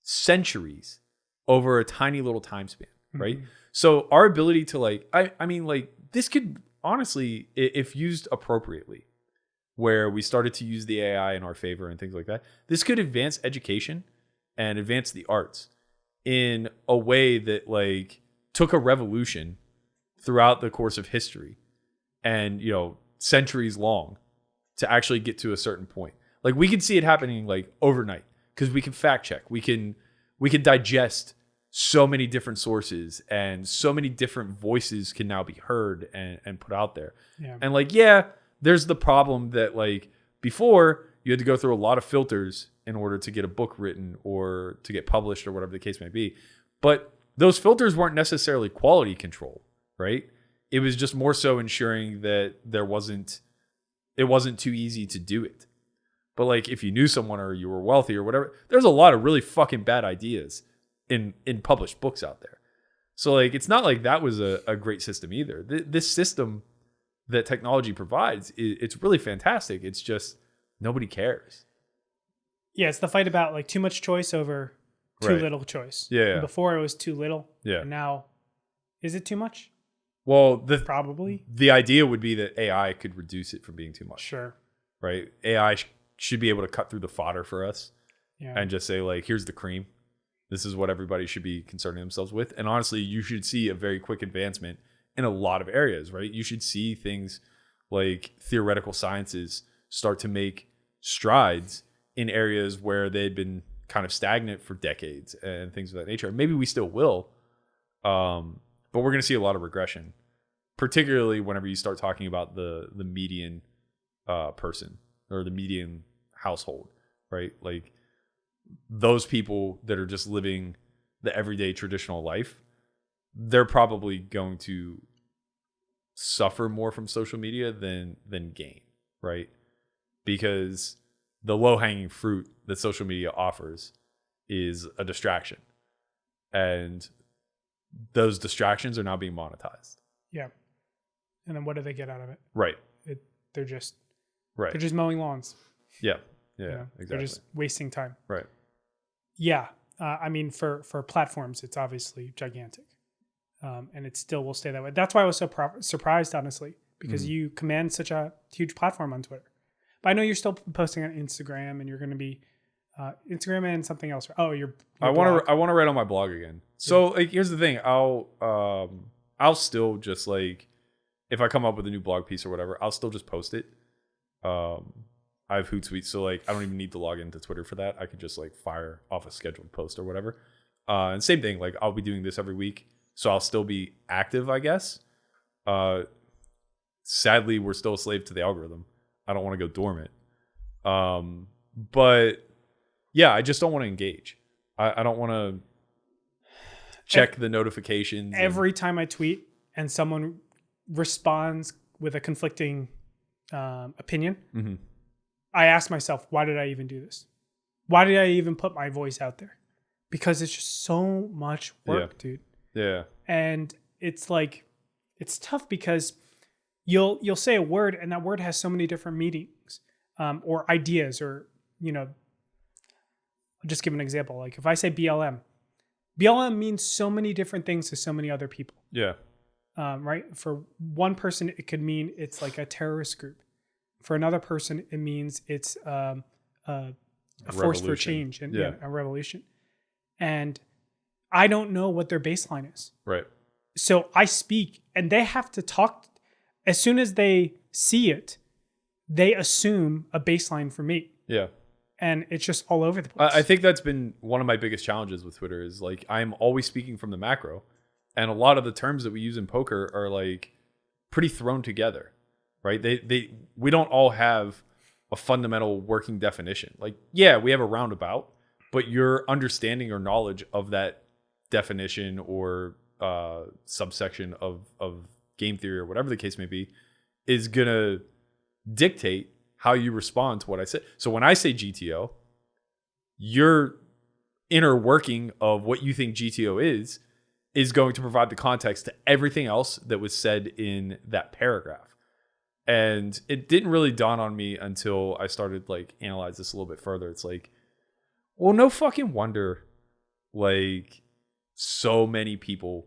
Speaker 2: centuries over a tiny little time span, right? So our ability to like, I mean, like, this could honestly, if used appropriately, where we started to use the AI in our favor and things like that, this could advance education and advance the arts in a way that like took a revolution throughout the course of history and, centuries long to actually get to a certain point. Like, we can see it happening like overnight because we can fact check. We can digest so many different sources, and so many different voices can now be heard and put out there.
Speaker 3: Yeah.
Speaker 2: And like, there's the problem that like before you had to go through a lot of filters in order to get a book written or to get published or whatever the case may be. But those filters weren't necessarily quality control, right? It was just more so ensuring that it wasn't too easy to do it. But like, if you knew someone or you were wealthy or whatever, there's a lot of really fucking bad ideas in published books out there. So like, it's not like that was a great system either. This system that technology provides, it's really fantastic. It's just nobody cares.
Speaker 3: Yeah, it's the fight about like too much choice over too little choice.
Speaker 2: Yeah.
Speaker 3: And before it was too little.
Speaker 2: Yeah.
Speaker 3: And now, is it too much?
Speaker 2: Well,
Speaker 3: Probably.
Speaker 2: the idea would be that AI could reduce it from being too much.
Speaker 3: Sure.
Speaker 2: Right? AI should be able to cut through the fodder for us and just say like, here's the cream. This is what everybody should be concerning themselves with. And honestly, you should see a very quick advancement in a lot of areas, right? You should see things like theoretical sciences start to make strides in areas where they'd been kind of stagnant for decades and things of that nature. Maybe we still will, but we're going to see a lot of regression, particularly whenever you start talking about the median person or the median household, right? Like, those people that are just living the everyday traditional life, they're probably going to suffer more from social media than gain, right? Because the low-hanging fruit that social media offers is a distraction. And those distractions are now being monetized.
Speaker 3: Yeah. And then what do they get out of it?
Speaker 2: Right.
Speaker 3: They're just
Speaker 2: Right.
Speaker 3: they're just mowing lawns.
Speaker 2: Yeah. Yeah. Exactly.
Speaker 3: They're just wasting time.
Speaker 2: Right.
Speaker 3: Yeah. I mean, for platforms, it's obviously gigantic. And it still will stay that way. That's why I was so surprised, honestly, because you command such a huge platform on Twitter. But I know you're still posting on Instagram, and you're going to be Instagram and something else. Oh,
Speaker 2: I want to write on my blog again. So like, here's the thing. I'll still just like, if I come up with a new blog piece or whatever, I'll still just post it. I have Hootsuite, so like I don't even need to log into Twitter for that. I could just like fire off a scheduled post or whatever. And same thing, like I'll be doing this every week, so I'll still be active, I guess. Sadly, we're still a slave to the algorithm. I don't want to go dormant. But yeah, I just don't want to engage. I don't want to check the notifications.
Speaker 3: Every time I tweet and someone responds with a conflicting opinion, I ask myself, why did I even do this? Why did I even put my voice out there? Because it's just so much work, dude.
Speaker 2: Yeah.
Speaker 3: And it's like, it's tough because you'll say a word and that word has so many different meanings or ideas, or, you know, I'll just give an example. Like if I say BLM means so many different things to so many other people.
Speaker 2: Yeah.
Speaker 3: Right? For one person, it could mean it's like a terrorist group. For another person, it means it's a force for change and a revolution. And I don't know what their baseline is.
Speaker 2: Right.
Speaker 3: So I speak, and they have to talk. As soon as they see it, they assume a baseline for me.
Speaker 2: Yeah.
Speaker 3: And it's just all over the place.
Speaker 2: I think that's been one of my biggest challenges with Twitter is like, I'm always speaking from the macro. And a lot of the terms that we use in poker are like pretty thrown together, right? We don't all have a fundamental working definition. Like, yeah, we have a roundabout, but your understanding or knowledge of that definition or subsection of game theory or whatever the case may be is going to dictate how you respond to what I say. So when I say GTO, your inner working of what you think GTO is going to provide the context to everything else that was said in that paragraph. And it didn't really dawn on me until I started like analyze this a little bit further. It's like, well, no fucking wonder like so many people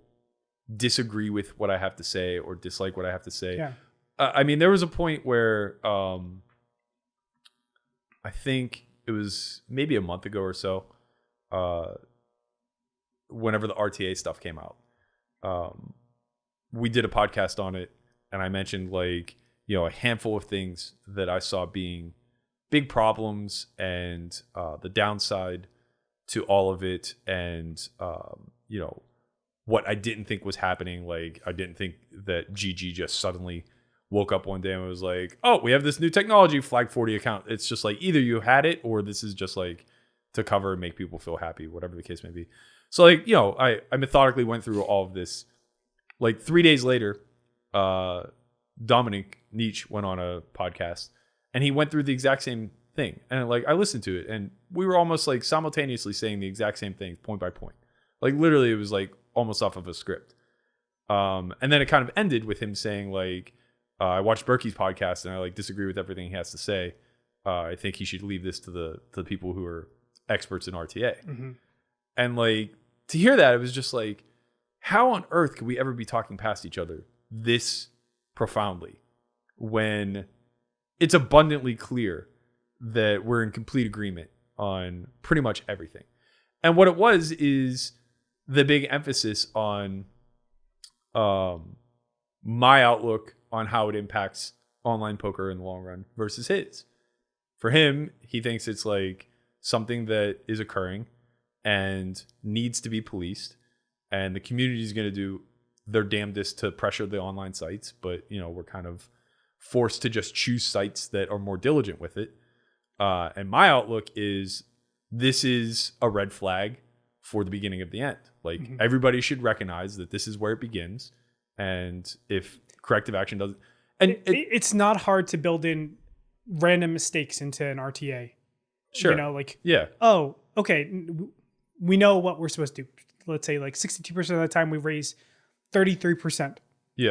Speaker 2: disagree with what I have to say or dislike what I have to say.
Speaker 3: Yeah.
Speaker 2: I mean, there was a point where I think it was maybe a month ago or so, whenever the RTA stuff came out, we did a podcast on it, and I mentioned like, you know, a handful of things that I saw being big problems and the downside to all of it, and you know, what I didn't think was happening. Like, I didn't think that GG just suddenly woke up one day and was like, oh, we have this new technology, flag 40 account. It's just like either you had it or this is just like to cover and make people feel happy, whatever the case may be. So like, you know, I methodically went through all of this. Like 3 days later, Dominic Nietzsche went on a podcast and he went through the exact same thing. And like, I listened to it and we were almost like simultaneously saying the exact same thing point by point. Like literally it was like almost off of a script. And then it kind of ended with him saying like, I watched Berkey's podcast and I like disagree with everything he has to say. I think he should leave this to the people who are experts in RTA. Mm-hmm. And like to hear that, it was just like, how on earth could we ever be talking past each other this profoundly when it's abundantly clear that we're in complete agreement on pretty much everything? And what it was is the big emphasis on my outlook on how it impacts online poker in the long run versus his. For him, he thinks it's like something that is occurring and needs to be policed, and the community is going to do their damnedest to pressure the online sites, but you know, we're kind of forced to just choose sites that are more diligent with it. And my outlook is this is a red flag for the beginning of the end. Like everybody should recognize that this is where it begins, and if corrective action doesn't, and
Speaker 3: it's not hard to build in random mistakes into an RTA.
Speaker 2: Sure.
Speaker 3: You know, like,
Speaker 2: yeah.
Speaker 3: Oh, okay. We know what we're supposed to do. Let's say like 62% of the time we raise 33%.
Speaker 2: Yeah.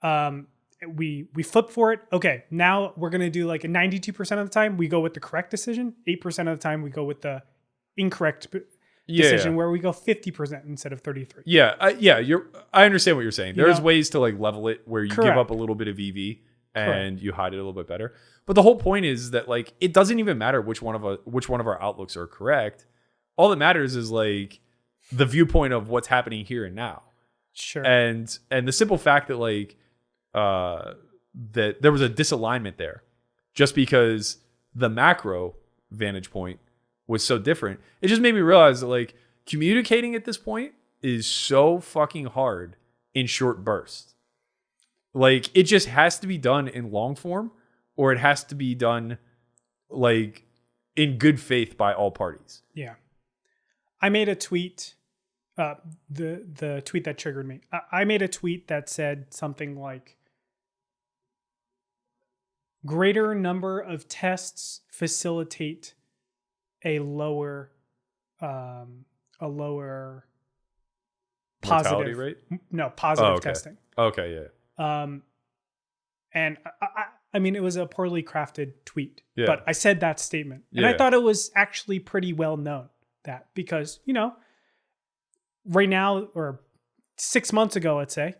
Speaker 3: Okay. We flip for it. Okay. Now we're going to do like a 92% of the time we go with the correct decision. 8% of the time we go with the incorrect decision where we go 50% instead of 33.
Speaker 2: Yeah. I understand what you're saying. There's ways to like level it where you
Speaker 3: Correct.
Speaker 2: give up a little bit of EV and you hide it a little bit better. But the whole point is that like it doesn't even matter which one of our outlooks are correct. All that matters is like the viewpoint of what's happening here and now.
Speaker 3: Sure.
Speaker 2: And the simple fact that like that there was a disalignment there just because the macro vantage point was so different. It just made me realize that like communicating at this point is so fucking hard in short bursts. Like it just has to be done in long form, or it has to be done like in good faith by all parties.
Speaker 3: Yeah. I made a tweet, the tweet that triggered me. I made a tweet that said something like, greater number of tests facilitate a lower
Speaker 2: Mortality
Speaker 3: positive
Speaker 2: rate?
Speaker 3: No, positive
Speaker 2: okay.
Speaker 3: testing.
Speaker 2: Okay, yeah.
Speaker 3: And I mean, it was a poorly crafted tweet,
Speaker 2: Yeah.
Speaker 3: but I said that statement, and I thought it was actually pretty well known that because, you know, right now or 6 months ago, let's say,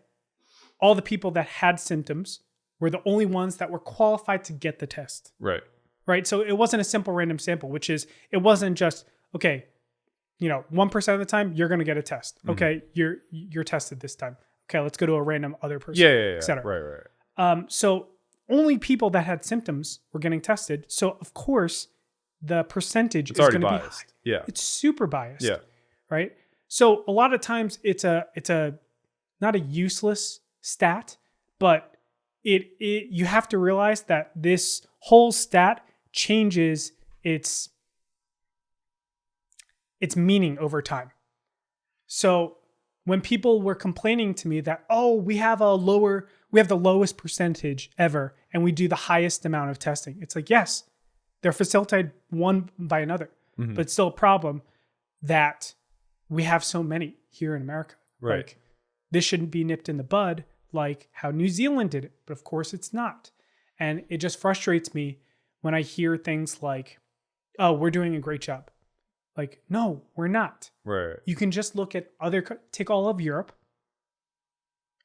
Speaker 3: all the people that had symptoms were the only ones that were qualified to get the test.
Speaker 2: Right.
Speaker 3: Right. So it wasn't a simple random sample, which is, it wasn't just, okay, you know, 1% of the time you're going to get a test. Okay. You're tested this time. Okay. Let's go to a random other person, et cetera.
Speaker 2: Right.
Speaker 3: So only people that had symptoms were getting tested. So of course the percentage is going to be high.
Speaker 2: Yeah.
Speaker 3: It's super biased.
Speaker 2: Yeah.
Speaker 3: Right. So a lot of times it's a not a useless stat, but you have to realize that this whole stat changes its meaning over time. So when people were complaining to me that, oh, we have the lowest percentage ever, and we do the highest amount of testing. It's like, yes, they're facilitated one by another, but it's still a problem that we have so many here in America.
Speaker 2: Right.
Speaker 3: Like, this shouldn't be nipped in the bud like how New Zealand did it, but of course it's not. And it just frustrates me when I hear things like, oh, we're doing a great job. Like, no, we're not.
Speaker 2: Right.
Speaker 3: You can just look at take all of Europe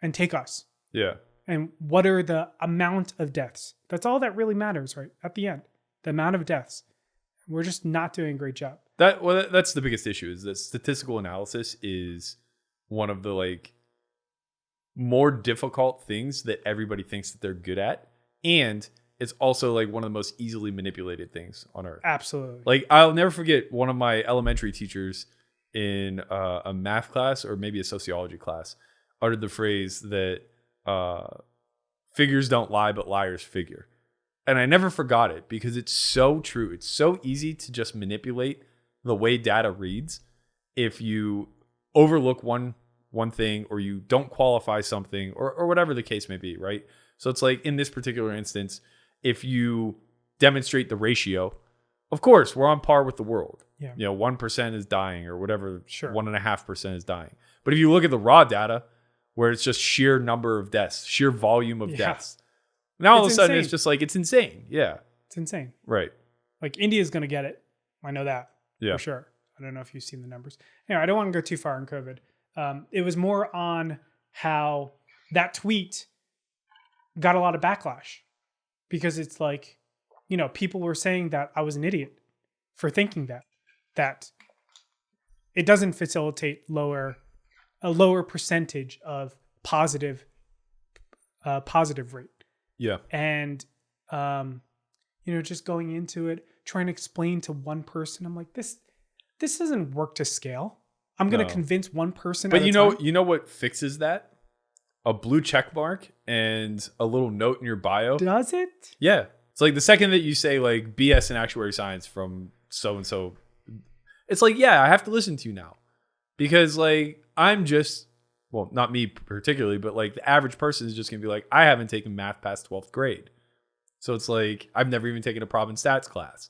Speaker 3: and take us.
Speaker 2: Yeah.
Speaker 3: And what are the amount of deaths? That's all that really matters, right? At the end, the amount of deaths. We're just not doing a great job.
Speaker 2: That's the biggest issue, is that statistical analysis is one of the like more difficult things that everybody thinks that they're good at. And it's also like one of the most easily manipulated things on earth.
Speaker 3: Absolutely.
Speaker 2: Like I'll never forget one of my elementary teachers in a math class or maybe a sociology class uttered the phrase that figures don't lie, but liars figure. And I never forgot it because it's so true. It's so easy to just manipulate the way data reads if you overlook one thing or you don't qualify something or whatever the case may be, right? So it's like in this particular instance, if you demonstrate the ratio, of course, we're on par with the world.
Speaker 3: Yeah.
Speaker 2: You know, 1% is dying or whatever,
Speaker 3: Sure.
Speaker 2: 1.5% is dying. But if you look at the raw data where it's just sheer number of deaths, sheer volume of deaths, now all of a sudden it's just like, it's insane. Yeah.
Speaker 3: It's insane.
Speaker 2: Right.
Speaker 3: Like India's going to get it. I know that
Speaker 2: Yeah.
Speaker 3: for sure. I don't know if you've seen the numbers. Anyway, I don't want to go too far on COVID. It was more on how that tweet got a lot of backlash because it's like, you know, people were saying that I was an idiot for thinking that it doesn't facilitate a lower percentage of positive rate.
Speaker 2: Yeah.
Speaker 3: And, you know, just going into it, trying to explain to one person, I'm like, this doesn't work to scale. I'm going to convince one person.
Speaker 2: But you know what fixes that? A blue check mark and a little note in your bio.
Speaker 3: Does it?
Speaker 2: Yeah. It's like the second that you say like BS in actuary science from so-and-so, it's like, yeah, I have to listen to you now. Because like, I'm just, well, not me particularly, but like the average person is just going to be like, I haven't taken math past 12th grade. So it's like, I've never even taken a prob in stats class.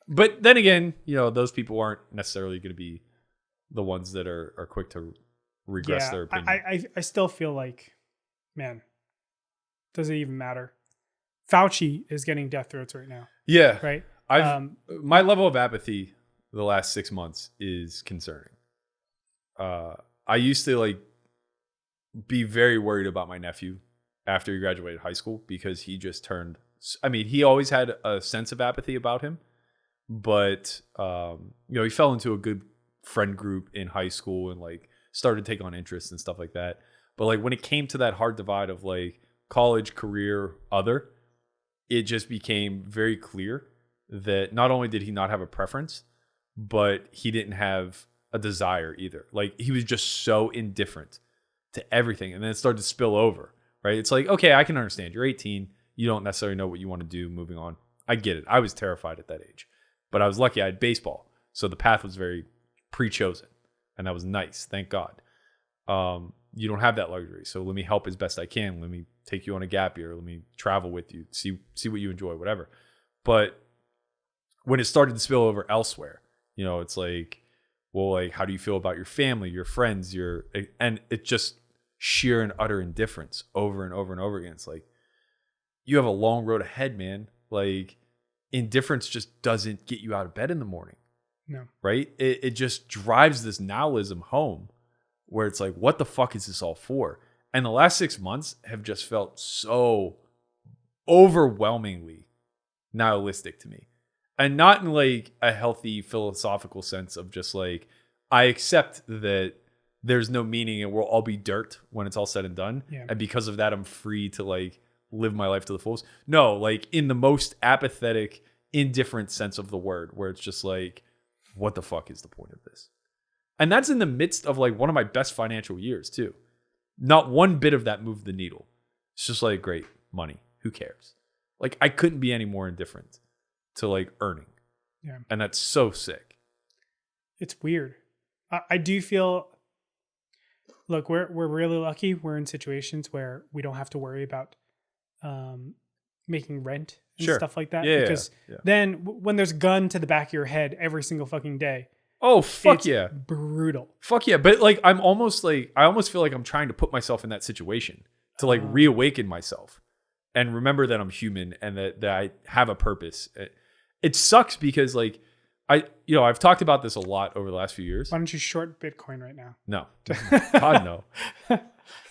Speaker 2: But then again, you know, those people aren't necessarily going to be the ones that are quick to regress their opinion.
Speaker 3: I still feel like, man, does it even matter? Fauci is getting death throats right now.
Speaker 2: Yeah.
Speaker 3: Right.
Speaker 2: My level of apathy the last 6 months is concerning. I used to like be very worried about my nephew after he graduated high school because he just turned. I mean, he always had a sense of apathy about him, but he fell into a good friend group in high school and like started to take on interests and stuff like that. But like when it came to that hard divide of like college, career, other, it just became very clear that not only did he not have a preference, but he didn't have a desire either. Like he was just so indifferent to everything. And then it started to spill over, right? It's like, okay, I can understand. You're 18. You don't necessarily know what you want to do moving on. I get it. I was terrified at that age, but I was lucky I had baseball. So the path was very pre-chosen and that was nice. Thank God. You don't have that luxury. So let me help as best I can. Let me take you on a gap year. Let me travel with you, see what you enjoy, whatever. But when it started to spill over elsewhere, it's like, well, like, how do you feel about your family, your friends, and it's just sheer and utter indifference over and over and over again. It's like, you have a long road ahead, man. Like, indifference just doesn't get you out of bed in the morning.
Speaker 3: No.
Speaker 2: Right? It just drives this nihilism home where it's like, what the fuck is this all for? And the last 6 months have just felt so overwhelmingly nihilistic to me. And not in like a healthy philosophical sense of just like, I accept that there's no meaning and we'll all be dirt when it's all said and done.
Speaker 3: Yeah.
Speaker 2: And because of that, I'm free to like live my life to the fullest. No, like in the most apathetic, indifferent sense of the word, where it's just like, what the fuck is the point of this? And that's in the midst of like one of my best financial years too. Not one bit of that moved the needle. It's just like, great, money. Who cares? Like I couldn't be any more indifferent to like earning.
Speaker 3: Yeah.
Speaker 2: And that's so sick.
Speaker 3: It's weird. I do feel, look, we're really lucky. We're in situations where we don't have to worry about making rent and stuff like that.
Speaker 2: Yeah,
Speaker 3: because then when there's a gun to the back of your head every single fucking day.
Speaker 2: Oh, fuck
Speaker 3: it's
Speaker 2: yeah.
Speaker 3: brutal.
Speaker 2: Fuck yeah. But like, I almost feel like I'm trying to put myself in that situation to like reawaken myself and remember that I'm human and that I have a purpose. It sucks because like, I've talked about this a lot over the last few years.
Speaker 3: Why don't you short Bitcoin right now?
Speaker 2: No. God, no.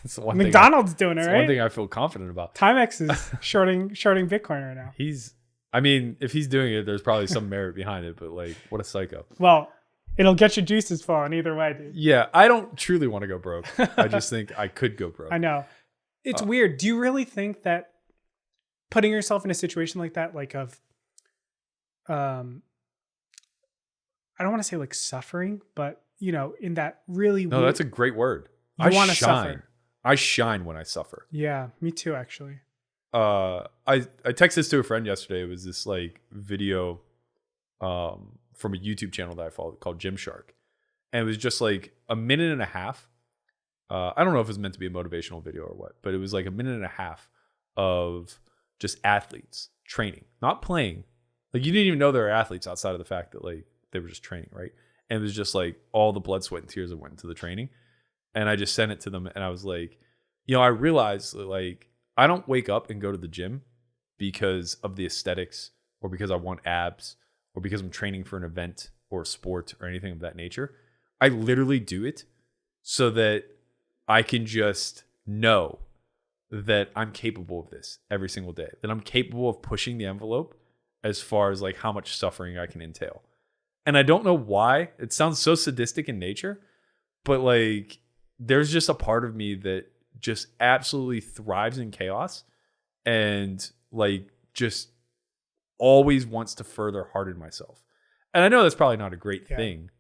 Speaker 2: It's the one
Speaker 3: McDonald's doing it, right?
Speaker 2: One thing I feel confident about.
Speaker 3: Timex is shorting Bitcoin right now.
Speaker 2: If he's doing it, there's probably some merit behind it, but like, what a psycho.
Speaker 3: Well, it'll get your juices flowing either way, dude.
Speaker 2: Yeah, I don't truly want to go broke. I just think I could go broke.
Speaker 3: I know. It's weird. Do you really think that putting yourself in a situation like that, like of, I don't want to say like suffering, but in that really
Speaker 2: No,
Speaker 3: weird,
Speaker 2: that's a great word.
Speaker 3: I want to suffer.
Speaker 2: I shine when I suffer.
Speaker 3: Yeah, me too, actually.
Speaker 2: I texted this to a friend yesterday. It was this like video from a YouTube channel that I follow called Gymshark. And it was just like a minute and a half. I don't know if it was meant to be a motivational video or what, but it was like a minute and a half of just athletes training, not playing. Like you didn't even know they were athletes outside of the fact that like they were just training, right? And it was just like all the blood, sweat, and tears that went into the training. And I just sent it to them and I was like, I realized that like I don't wake up and go to the gym because of the aesthetics or because I want abs or because I'm training for an event or a sport or anything of that nature. I literally do it so that I can just know that I'm capable of this every single day, that I'm capable of pushing the envelope as far as like how much suffering I can entail. And I don't know why. It sounds so sadistic in nature, but like there's just a part of me that just absolutely thrives in chaos and like just always wants to further harden myself. And I know that's probably not a great thing,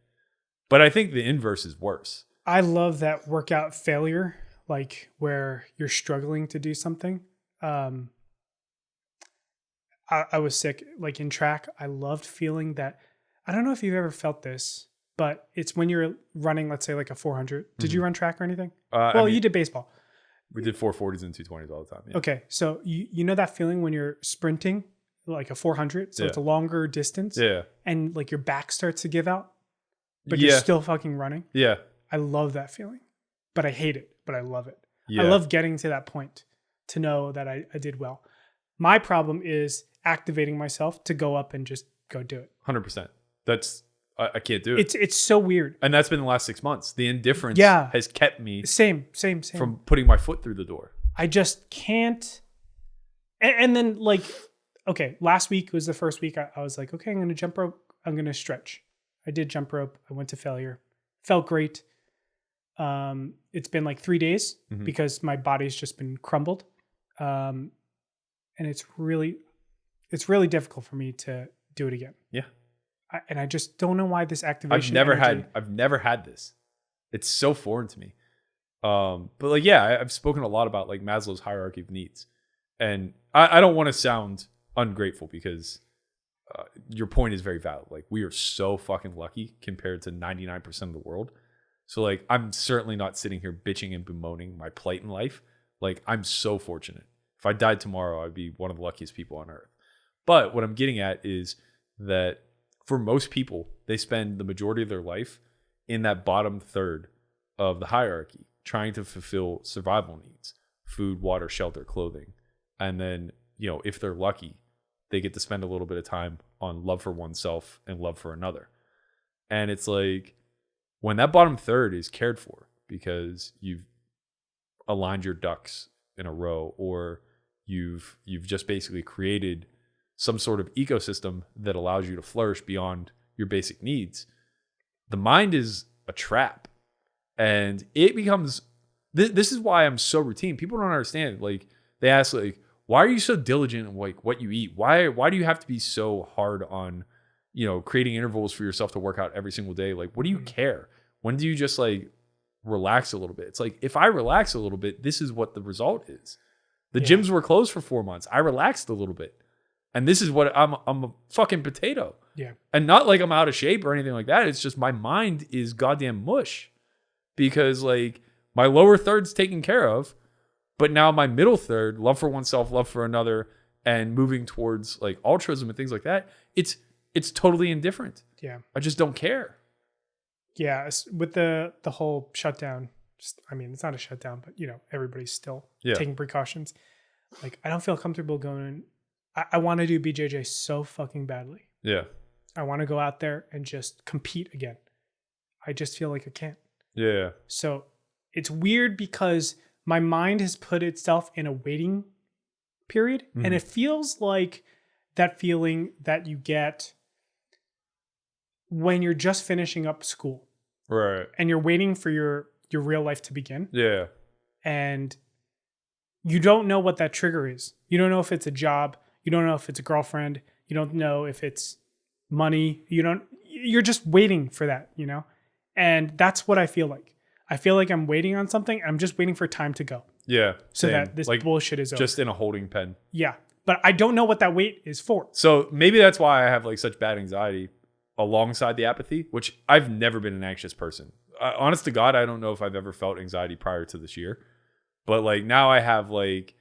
Speaker 2: but I think the inverse is worse.
Speaker 3: I love that workout failure, like where you're struggling to do something. I was sick, like in track. I loved feeling that. I don't know if you've ever felt this, but it's when you're running, let's say like a 400. Did you run track or anything? You did baseball.
Speaker 2: We did 440s and 220s all the time. Yeah.
Speaker 3: Okay. So you know that feeling when you're sprinting like a 400. So it's a longer distance.
Speaker 2: Yeah.
Speaker 3: And like your back starts to give out, but you're still fucking running.
Speaker 2: Yeah.
Speaker 3: I love that feeling, but I hate it, but I love it.
Speaker 2: Yeah.
Speaker 3: I love getting to that point to know that I did well. My problem is activating myself to go up and just go do it.
Speaker 2: 100%. That's I can't do it.
Speaker 3: It's so weird.
Speaker 2: And that's been the last 6 months. The indifference has kept me
Speaker 3: same
Speaker 2: from putting my foot through the door.
Speaker 3: I just can't. And then like, okay, last week was the first week I was like, okay, I'm going to jump rope. I'm going to stretch. I did jump rope. I went to failure. Felt great. It's been like 3 days because my body's just been crumbled. And it's really difficult for me to do it again.
Speaker 2: Yeah.
Speaker 3: And I just don't know why this activation.
Speaker 2: I've never had this. It's so foreign to me. But like, yeah, I've spoken a lot about like Maslow's hierarchy of needs, and I don't want to sound ungrateful because your point is very valid. Like, we are so fucking lucky compared to 99% of the world. So like, I'm certainly not sitting here bitching and bemoaning my plight in life. Like, I'm so fortunate. If I died tomorrow, I'd be one of the luckiest people on earth. But what I'm getting at is that for most people, they spend the majority of their life in that bottom third of the hierarchy, trying to fulfill survival needs: food, water, shelter, clothing. And then, you know, if they're lucky, they get to spend a little bit of time on love for oneself and love for another. And it's like, when that bottom third is cared for because you've aligned your ducks in a row, or you've just basically created some sort of ecosystem that allows you to flourish beyond your basic needs, the mind is a trap. And it becomes, this is why I'm so routine. People don't understand. Like, they ask, like, why are you so diligent in like what you eat? Why do you have to be so hard on, you know, creating intervals for yourself to work out every single day? Like, what do you care? When do you just like relax a little bit? It's like, if I relax a little bit, this is what the result is. The gyms were closed for 4 months. I relaxed a little bit. And this is what I'm a fucking potato.
Speaker 3: Yeah.
Speaker 2: And not like I'm out of shape or anything like that. It's just my mind is goddamn mush because like my lower third's taken care of, but now my middle third, love for oneself, love for another, and moving towards like altruism and things like that, it's totally indifferent.
Speaker 3: Yeah.
Speaker 2: I just don't care.
Speaker 3: Yeah. With the whole shutdown, I mean, it's not a shutdown, but you know, everybody's still taking precautions. Like, I don't feel comfortable going. I want to do BJJ so fucking badly.
Speaker 2: Yeah.
Speaker 3: I want to go out there and just compete again. I just feel like I can't.
Speaker 2: Yeah.
Speaker 3: So it's weird because my mind has put itself in a waiting period. And it feels like that feeling that you get when you're just finishing up school.
Speaker 2: Right.
Speaker 3: And you're waiting for your real life to begin.
Speaker 2: Yeah.
Speaker 3: And you don't know what that trigger is. You don't know if it's a job. You don't know if it's a girlfriend. You don't know if it's money. You're just waiting for that, you know? And that's what I feel like. I feel like I'm waiting on something. I'm just waiting for time to go.
Speaker 2: Yeah.
Speaker 3: So
Speaker 2: same.
Speaker 3: that this
Speaker 2: like,
Speaker 3: bullshit is over.
Speaker 2: just in a holding pen.
Speaker 3: Yeah. But I don't know what that wait is for.
Speaker 2: So maybe that's why I have like such bad anxiety alongside the apathy, which I've never been an anxious person. Honest to God, I don't know if I've ever felt anxiety prior to this year. But like now I have like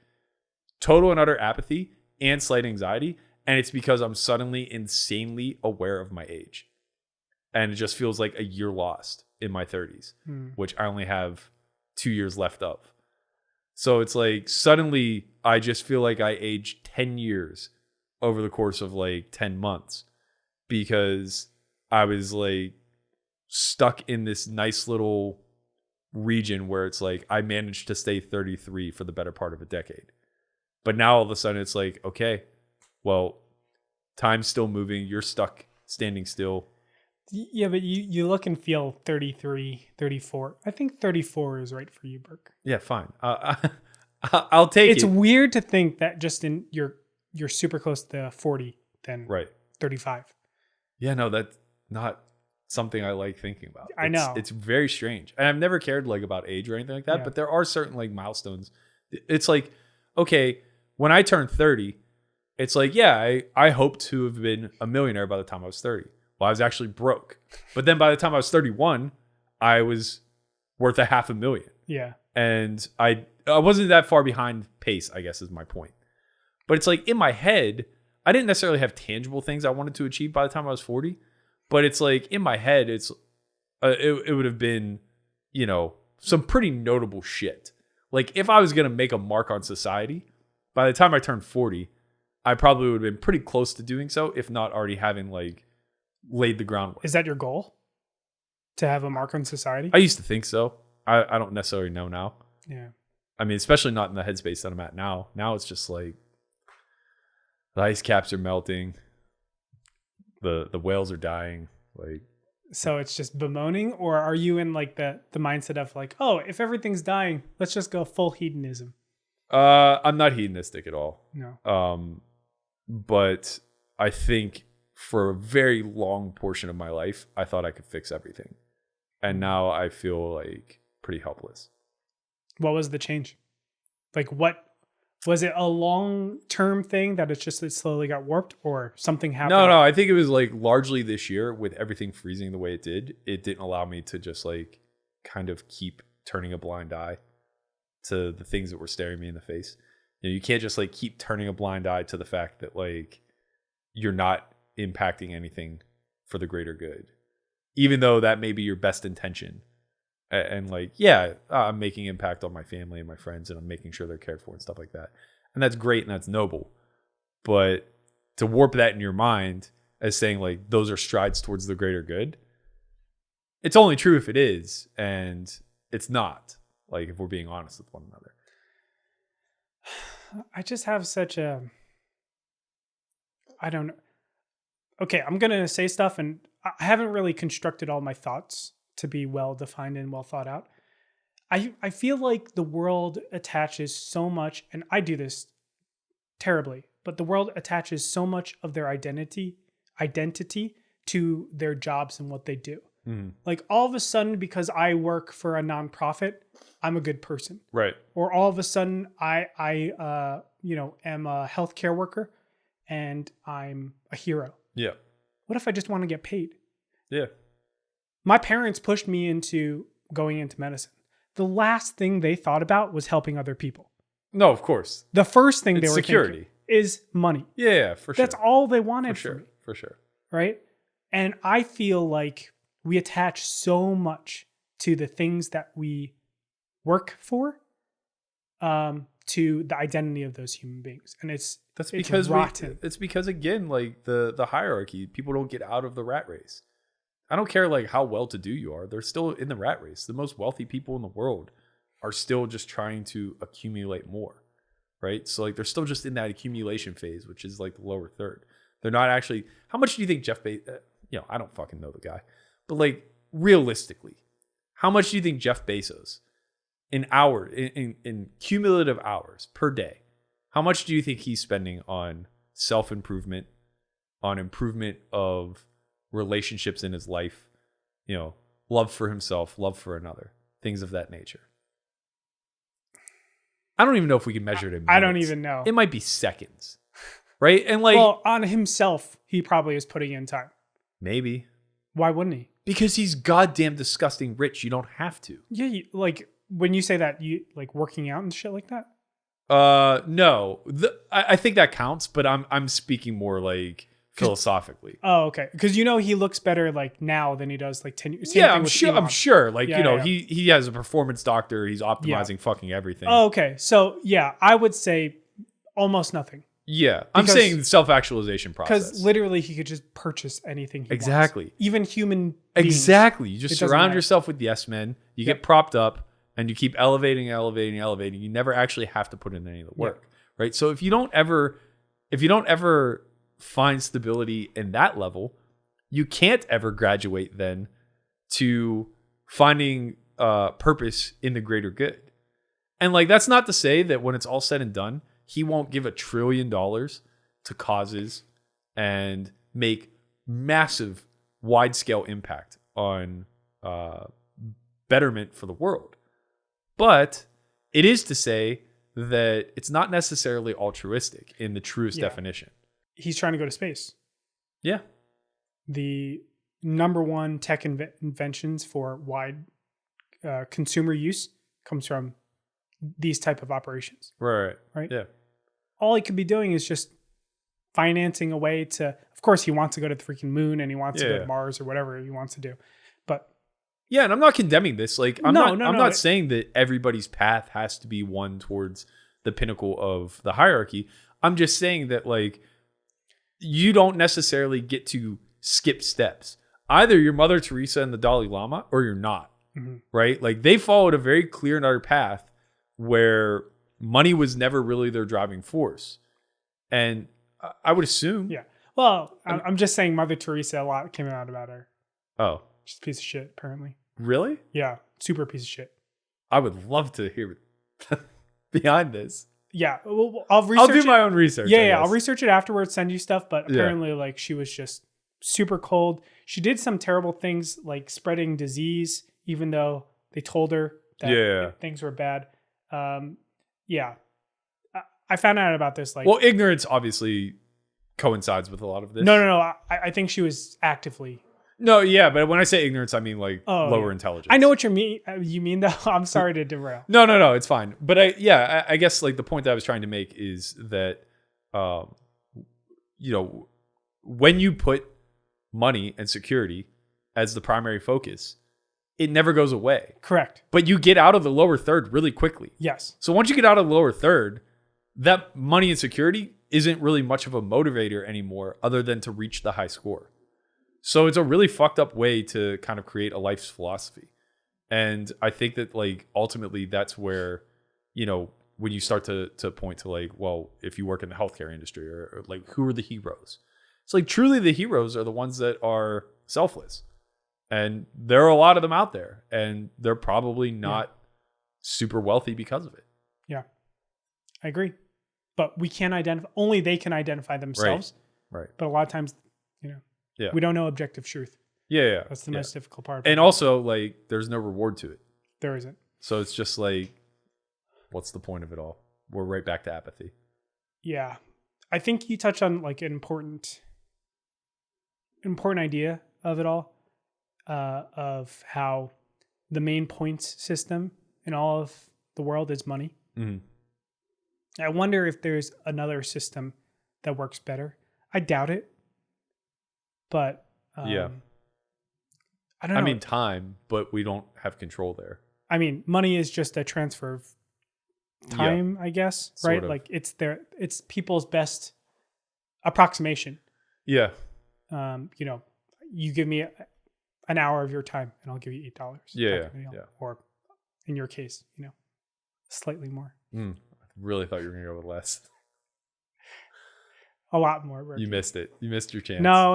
Speaker 2: total and utter apathy and slight anxiety. And it's because I'm suddenly insanely aware of my age. And it just feels like a year lost in my 30s, which I only have 2 years left of. So it's like suddenly I just feel like I aged 10 years over the course of like 10 months because I was like stuck in this nice little region where it's like I managed to stay 33 for the better part of a decade. But now all of a sudden it's like, okay, well, time's still moving. You're stuck standing still.
Speaker 3: Yeah, but you look and feel 33, 34. I think 34 is right for you, Burke.
Speaker 2: Yeah, fine. I'll take it.
Speaker 3: It's weird to think that just you're super close to 40 than 35.
Speaker 2: Yeah, no, that's not something I like thinking about.
Speaker 3: I know.
Speaker 2: It's very strange. And I've never cared like about age or anything like that,
Speaker 3: Yeah.
Speaker 2: but there are certain like milestones. It's like, okay, when I turned 30, it's like, yeah, I hope to have been a millionaire by the time I was 30. Well, I was actually broke. But then by the time I was 31, I was worth $500,000.
Speaker 3: Yeah.
Speaker 2: And I wasn't that far behind pace, I guess is my point. But it's like in my head, I didn't necessarily have tangible things I wanted to achieve by the time I was 40. But it's like in my head, it would have been, you know, some pretty notable shit. Like if I was going to make a mark on society, by the time I turned 40, I probably would have been pretty close to doing so, if not already having like laid the groundwork.
Speaker 3: Is that your goal? To have a mark on society?
Speaker 2: I used to think so. I don't necessarily know now.
Speaker 3: Yeah.
Speaker 2: I mean, especially not in the headspace that I'm at now. Now it's just like the ice caps are melting. The whales are dying. Like,
Speaker 3: so it's just bemoaning, or are you in like the mindset of like, oh, if everything's dying, let's just go full hedonism?
Speaker 2: I'm not hedonistic at all.
Speaker 3: No.
Speaker 2: But I think for a very long portion of my life, I thought I could fix everything. And now I feel like pretty helpless.
Speaker 3: What was the change? Like, what was it? A long-term thing that it slowly got warped, or something happened?
Speaker 2: No. I think it was like largely this year with everything freezing the way it did. It didn't allow me to just like kind of keep turning a blind eye to the things that were staring me in the face. You can't just like keep turning a blind eye to the fact that like you're not impacting anything for the greater good, even though that may be your best intention. And like, yeah, I'm making impact on my family and my friends, and I'm making sure they're cared for and stuff like that. And that's great and that's noble. But to warp that in your mind as saying like those are strides towards the greater good, it's only true if it is, and it's not. Like, if we're being honest with one another.
Speaker 3: I just have such a, I don't know. Okay, I'm going to say stuff, and I haven't really constructed all my thoughts to be well defined and well thought out. I feel like the world attaches so much, and I do this terribly, but the world attaches so much of their identity to their jobs and what they do. Mm. Like, all of a sudden, because I work for a nonprofit, I'm a good person.
Speaker 2: Right.
Speaker 3: Or all of a sudden I am a healthcare worker and I'm a hero.
Speaker 2: Yeah.
Speaker 3: What if I just want to get paid?
Speaker 2: Yeah.
Speaker 3: My parents pushed me into going into medicine. The last thing they thought about was helping other people.
Speaker 2: No, of course.
Speaker 3: The first thing they were
Speaker 2: security.
Speaker 3: thinking is money.
Speaker 2: Yeah, for sure.
Speaker 3: That's all they wanted
Speaker 2: for
Speaker 3: me.
Speaker 2: For sure.
Speaker 3: Right? And I feel like we attach so much to the things that we work for, to the identity of those human beings, and it's rotten.
Speaker 2: It's because again, like the hierarchy, people don't get out of the rat race. I don't care like how well-to-do you are; they're still in the rat race. The most wealthy people in the world are still just trying to accumulate more, right? So like they're still just in that accumulation phase, which is like the lower third. They're not actually. How much do you think Jeff Bezos? I don't fucking know the guy, but like realistically, how much do you think Jeff Bezos? In cumulative hours per day, how much do you think he's spending on self-improvement, on improvement of relationships in his life, love for himself, love for another, things of that nature? I don't even know if we can measure it in minutes.
Speaker 3: I don't even know.
Speaker 2: It might be seconds, right? And like,
Speaker 3: well, on himself, he probably is putting in time.
Speaker 2: Maybe.
Speaker 3: Why wouldn't he?
Speaker 2: Because he's goddamn disgusting rich. You don't have to.
Speaker 3: Yeah, like when you say that, you like working out and shit like that?
Speaker 2: No. I think that counts, but I'm speaking more like philosophically.
Speaker 3: Oh, okay. Because he looks better like now than he does like 10 years.
Speaker 2: Yeah, I'm sure. Like,
Speaker 3: yeah.
Speaker 2: he has a performance doctor. He's optimizing fucking everything.
Speaker 3: Oh, okay. So yeah, I would say almost nothing.
Speaker 2: Yeah, I'm saying the self-actualization process.
Speaker 3: Because literally he could just purchase anything he
Speaker 2: exactly
Speaker 3: wants. Even human beings.
Speaker 2: Exactly. You just surround yourself with yes men. You get propped up and you keep elevating. You never actually have to put in any of the work, right? So if you don't ever find stability in that level, you can't ever graduate then to finding purpose in the greater good. And like, that's not to say that when it's all said and done, he won't give $1 trillion to causes and make massive wide-scale impact on betterment for the world. But it is to say that it's not necessarily altruistic in the truest definition.
Speaker 3: He's trying to go to space.
Speaker 2: Yeah.
Speaker 3: The number one tech inventions for wide consumer use comes from these type of operations.
Speaker 2: Right.
Speaker 3: Yeah. All he could be doing is just financing a way to, of course he wants to go to the freaking moon and he wants to go to Mars or whatever he wants to do. But
Speaker 2: yeah, and I'm not condemning this. Like, I'm not saying that everybody's path has to be one towards the pinnacle of the hierarchy. I'm just saying that like you don't necessarily get to skip steps. Either you're Mother Teresa and the Dalai Lama or you're not,
Speaker 3: Mm-hmm.
Speaker 2: right? Like they followed a very clear and utter path where money was never really their driving force. And I would assume.
Speaker 3: Yeah. Well, I'm just saying Mother Teresa, a lot came out about her.
Speaker 2: Oh,
Speaker 3: She's a piece of shit, apparently.
Speaker 2: really?
Speaker 3: Yeah. Super piece of shit.
Speaker 2: I would love to hear behind this.
Speaker 3: Yeah. Well, I'll research
Speaker 2: I'll do my own research. I
Speaker 3: I'll
Speaker 2: guess.
Speaker 3: research it afterwards, send you stuff. But
Speaker 2: Yeah.
Speaker 3: apparently, like, she was just super cold. She did some terrible things, like spreading disease, even though they told her that things were bad. Yeah. I found out about this. Like,
Speaker 2: Well, ignorance obviously coincides with a lot of this.
Speaker 3: no. I think she was actively.
Speaker 2: No, yeah, but when I say ignorance, I mean like lower
Speaker 3: yeah.
Speaker 2: intelligence.
Speaker 3: I know what you mean. You mean though. I'm sorry to derail.
Speaker 2: No, it's fine. But I guess like the point that I was trying to make is that, when you put money and security as the primary focus, it never goes away.
Speaker 3: Correct.
Speaker 2: But you get out of the lower third really quickly.
Speaker 3: Yes.
Speaker 2: So once you get out of the lower third, that money and security isn't really much of a motivator anymore other than to reach the high score. So it's a really fucked up way to kind of create a life's philosophy. And I think that like ultimately that's where, when you start to point to like, well, if you work in the healthcare industry or like who are the heroes? It's like truly the heroes are the ones that are selfless. And there are a lot of them out there and they're probably not super wealthy because of it.
Speaker 3: Yeah, I agree. But we can't identify, only they can identify themselves.
Speaker 2: Right.
Speaker 3: But a lot of times, we don't know objective truth.
Speaker 2: Yeah.
Speaker 3: That's the most difficult part.
Speaker 2: And also like there's no reward to it.
Speaker 3: There isn't.
Speaker 2: So it's just like, what's the point of it all? We're right back to apathy.
Speaker 3: Yeah. I think you touched on like an important idea of it all, of how the main points system in all of the world is money.
Speaker 2: Mm-hmm.
Speaker 3: I wonder if there's another system that works better. I doubt it. But I don't know.
Speaker 2: I mean, time, but we don't have control there.
Speaker 3: I mean, money is just a transfer of time, I guess, right?
Speaker 2: Sort of.
Speaker 3: Like it's people's best approximation.
Speaker 2: Yeah.
Speaker 3: You give me an hour of your time and I'll give you $8.
Speaker 2: Yeah.
Speaker 3: Or in your case, slightly more.
Speaker 2: I really thought you were going to go with less.
Speaker 3: A lot more. Berkey.
Speaker 2: You missed it. You missed your chance.
Speaker 3: No.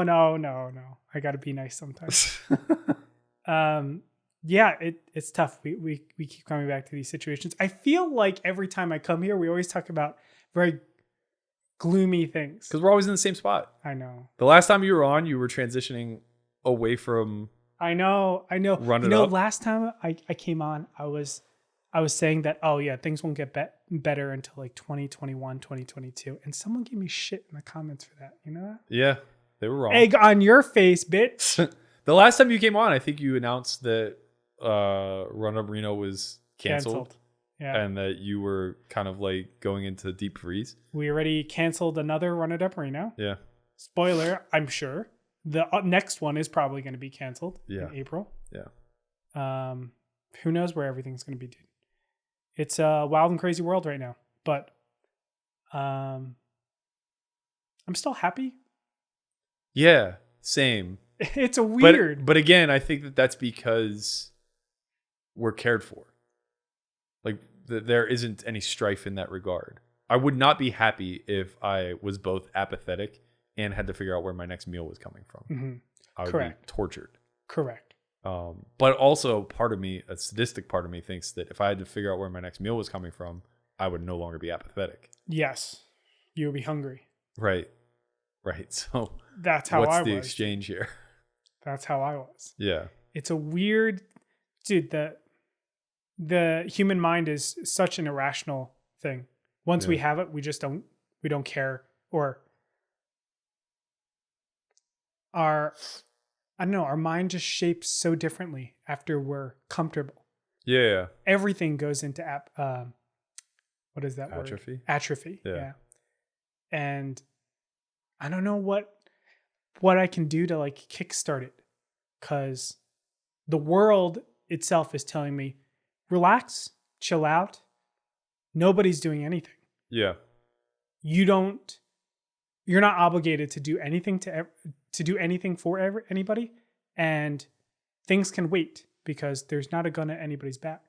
Speaker 3: I got to be nice sometimes. It's tough. We keep coming back to these situations. I feel like every time I come here, we always talk about very gloomy things.
Speaker 2: Because we're always in the same spot.
Speaker 3: I know.
Speaker 2: The last time you were on, you were transitioning away from.
Speaker 3: I know.
Speaker 2: Run it up.
Speaker 3: Last time I came on, I was saying that, things won't get better until like 2021, 2022. And someone gave me shit in the comments for that. You know that?
Speaker 2: Yeah, they were wrong.
Speaker 3: Egg on your face, bitch.
Speaker 2: The last time you came on, I think you announced that Run Up Reno was canceled.
Speaker 3: Yeah.
Speaker 2: And that you were kind of like going into deep freeze.
Speaker 3: We already canceled another Run It Up Reno.
Speaker 2: Yeah.
Speaker 3: Spoiler, I'm sure. The next one is probably going to be canceled in April.
Speaker 2: Yeah.
Speaker 3: Who knows where everything's going to be, dude. It's a wild and crazy world right now. But I'm still happy.
Speaker 2: Yeah, same.
Speaker 3: It's a weird.
Speaker 2: But again, I think that that's because we're cared for. Like there isn't any strife in that regard. I would not be happy if I was both apathetic and had to figure out where my next meal was coming from.
Speaker 3: Mm-hmm.
Speaker 2: I would
Speaker 3: Correct.
Speaker 2: be tortured.
Speaker 3: Correct.
Speaker 2: But also part of me, a sadistic part of me, thinks that if I had to figure out where my next meal was coming from, I would no longer be apathetic.
Speaker 3: Yes. You would be hungry.
Speaker 2: Right. So
Speaker 3: that's how I was.
Speaker 2: What's the exchange here?
Speaker 3: That's how I was.
Speaker 2: Yeah.
Speaker 3: It's a weird, dude, the human mind is such an irrational thing. Once we have it, we don't care, or our mind just shapes so differently after we're comfortable.
Speaker 2: Yeah.
Speaker 3: Everything goes into what is that
Speaker 2: Atrophy?
Speaker 3: word? Atrophy.
Speaker 2: Yeah.
Speaker 3: And I don't know what I can do to like kickstart it, because the world itself is telling me, relax, chill out. Nobody's doing anything.
Speaker 2: Yeah.
Speaker 3: You're not obligated to do anything to to do anything for anybody, and things can wait because there's not a gun at anybody's back.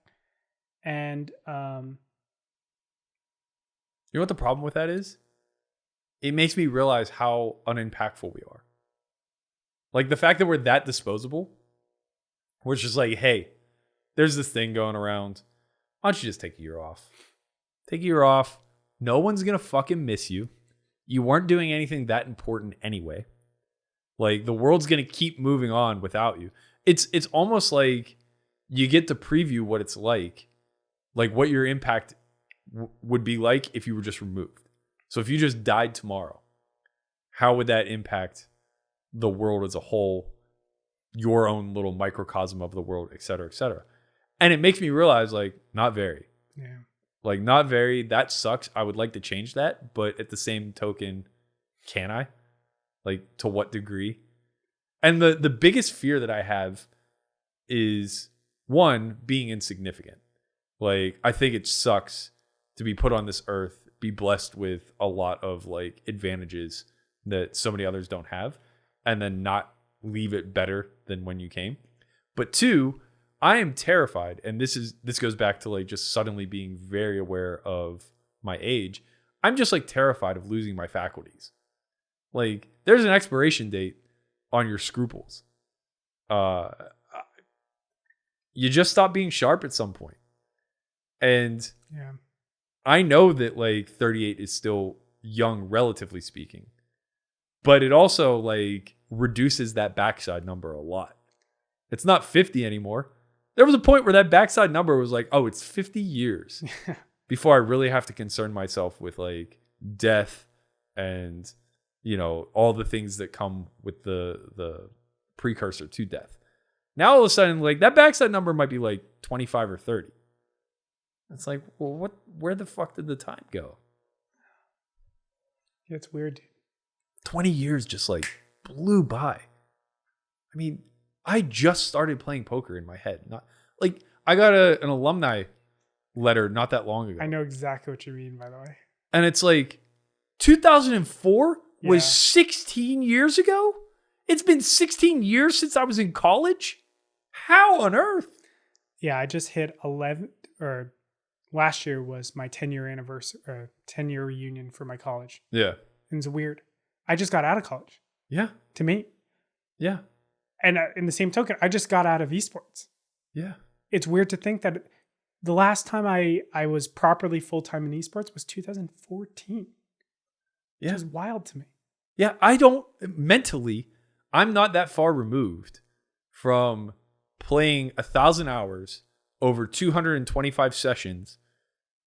Speaker 3: And
Speaker 2: You know what the problem with that is? It makes me realize how unimpactful we are. Like the fact that we're that disposable, we're just like, hey, there's this thing going around. Why don't you just take a year off? Take a year off. No one's going to fucking miss you. You weren't doing anything that important anyway. Like the world's going to keep moving on without you. It's almost like you get to preview what it's like what your impact would be like if you were just removed. So if you just died tomorrow, how would that impact the world as a whole, your own little microcosm of the world, et cetera, et cetera? And it makes me realize, like, not very.
Speaker 3: yeah,
Speaker 2: Like, not very. That sucks. I would like to change that. But at the same token, can I? Like, to what degree? And the biggest fear that I have is, one, being insignificant. Like, I think it sucks to be put on this earth, be blessed with a lot of, like, advantages that so many others don't have, and then not leave it better than when you came. But two, I am terrified, and this goes back to like just suddenly being very aware of my age. I'm just like terrified of losing my faculties. Like there's an expiration date on your scruples. You just stop being sharp at some point. And
Speaker 3: yeah,
Speaker 2: I know that like 38 is still young, relatively speaking, but it also like reduces that backside number a lot. It's not 50 anymore. There was a point where that backside number was like, oh, it's 50 years before I really have to concern myself with like death and, you know, all the things that come with the precursor to death. Now all of a sudden, like that backside number might be like 25 or 30. It's like, well, where the fuck did the time go?
Speaker 3: yeah, it's weird.
Speaker 2: 20 years just like blew by. I mean, I just started playing poker in my head. Not like I got an alumni letter not that long ago.
Speaker 3: I know exactly what you mean, by the way.
Speaker 2: And it's like 2004
Speaker 3: Yeah.
Speaker 2: was 16 years ago? It's been 16 years since I was in college? How on earth?
Speaker 3: Yeah, I just hit 11, or last year was my 10-year anniversary, 10-year reunion for my college.
Speaker 2: Yeah.
Speaker 3: And it's weird. I just got out of college,
Speaker 2: Yeah.
Speaker 3: to me.
Speaker 2: Yeah.
Speaker 3: And in the same token, I just got out of esports.
Speaker 2: Yeah.
Speaker 3: It's weird to think that the last time I was properly full-time in esports was 2014.
Speaker 2: Yeah.
Speaker 3: Which is wild to me.
Speaker 2: Yeah. Mentally, I'm not that far removed from playing 1,000 hours over 225 sessions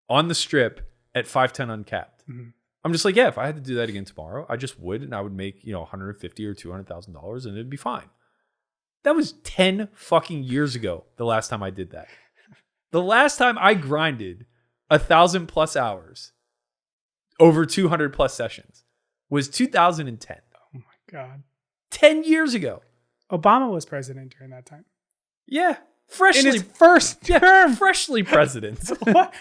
Speaker 2: on the strip at 510 uncapped.
Speaker 3: Mm-hmm.
Speaker 2: I'm just like, yeah, if I had to do that again tomorrow, I just would, and I would make, $150,000 or $200,000 and it'd be fine. That was 10 fucking years ago, the last time I did that. The last time I grinded 1,000 plus hours over 200 plus sessions was 2010.
Speaker 3: Oh my God.
Speaker 2: 10 years ago.
Speaker 3: Obama was president during that time.
Speaker 2: Yeah. Freshly
Speaker 3: In his first term.
Speaker 2: freshly president.
Speaker 3: What?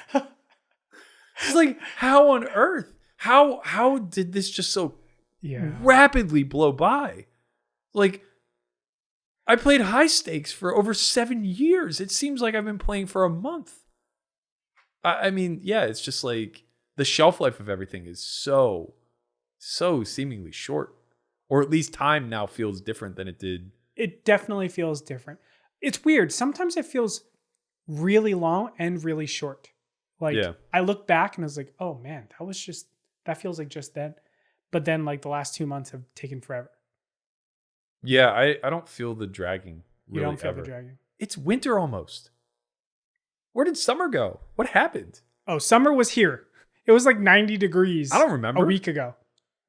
Speaker 2: It's like, how on earth? How did this just so
Speaker 3: Yeah.
Speaker 2: rapidly blow by? Like, I played high stakes for over 7 years. It seems like I've been playing for a month. I mean, yeah, it's just like the shelf life of everything is so seemingly short. Or at least time now feels different than it did. It
Speaker 3: definitely feels different. It's weird. Sometimes it feels really long and really short. Like,
Speaker 2: Yeah.
Speaker 3: I look back and I was like, oh man, that feels like just then. But then like the last 2 months have taken forever.
Speaker 2: Yeah, I don't feel the dragging. Really,
Speaker 3: You don't feel
Speaker 2: ever.
Speaker 3: the dragging.
Speaker 2: It's winter almost. Where did summer go? What happened?
Speaker 3: Oh, summer was here. It was like 90 degrees.
Speaker 2: I don't remember.
Speaker 3: A week ago.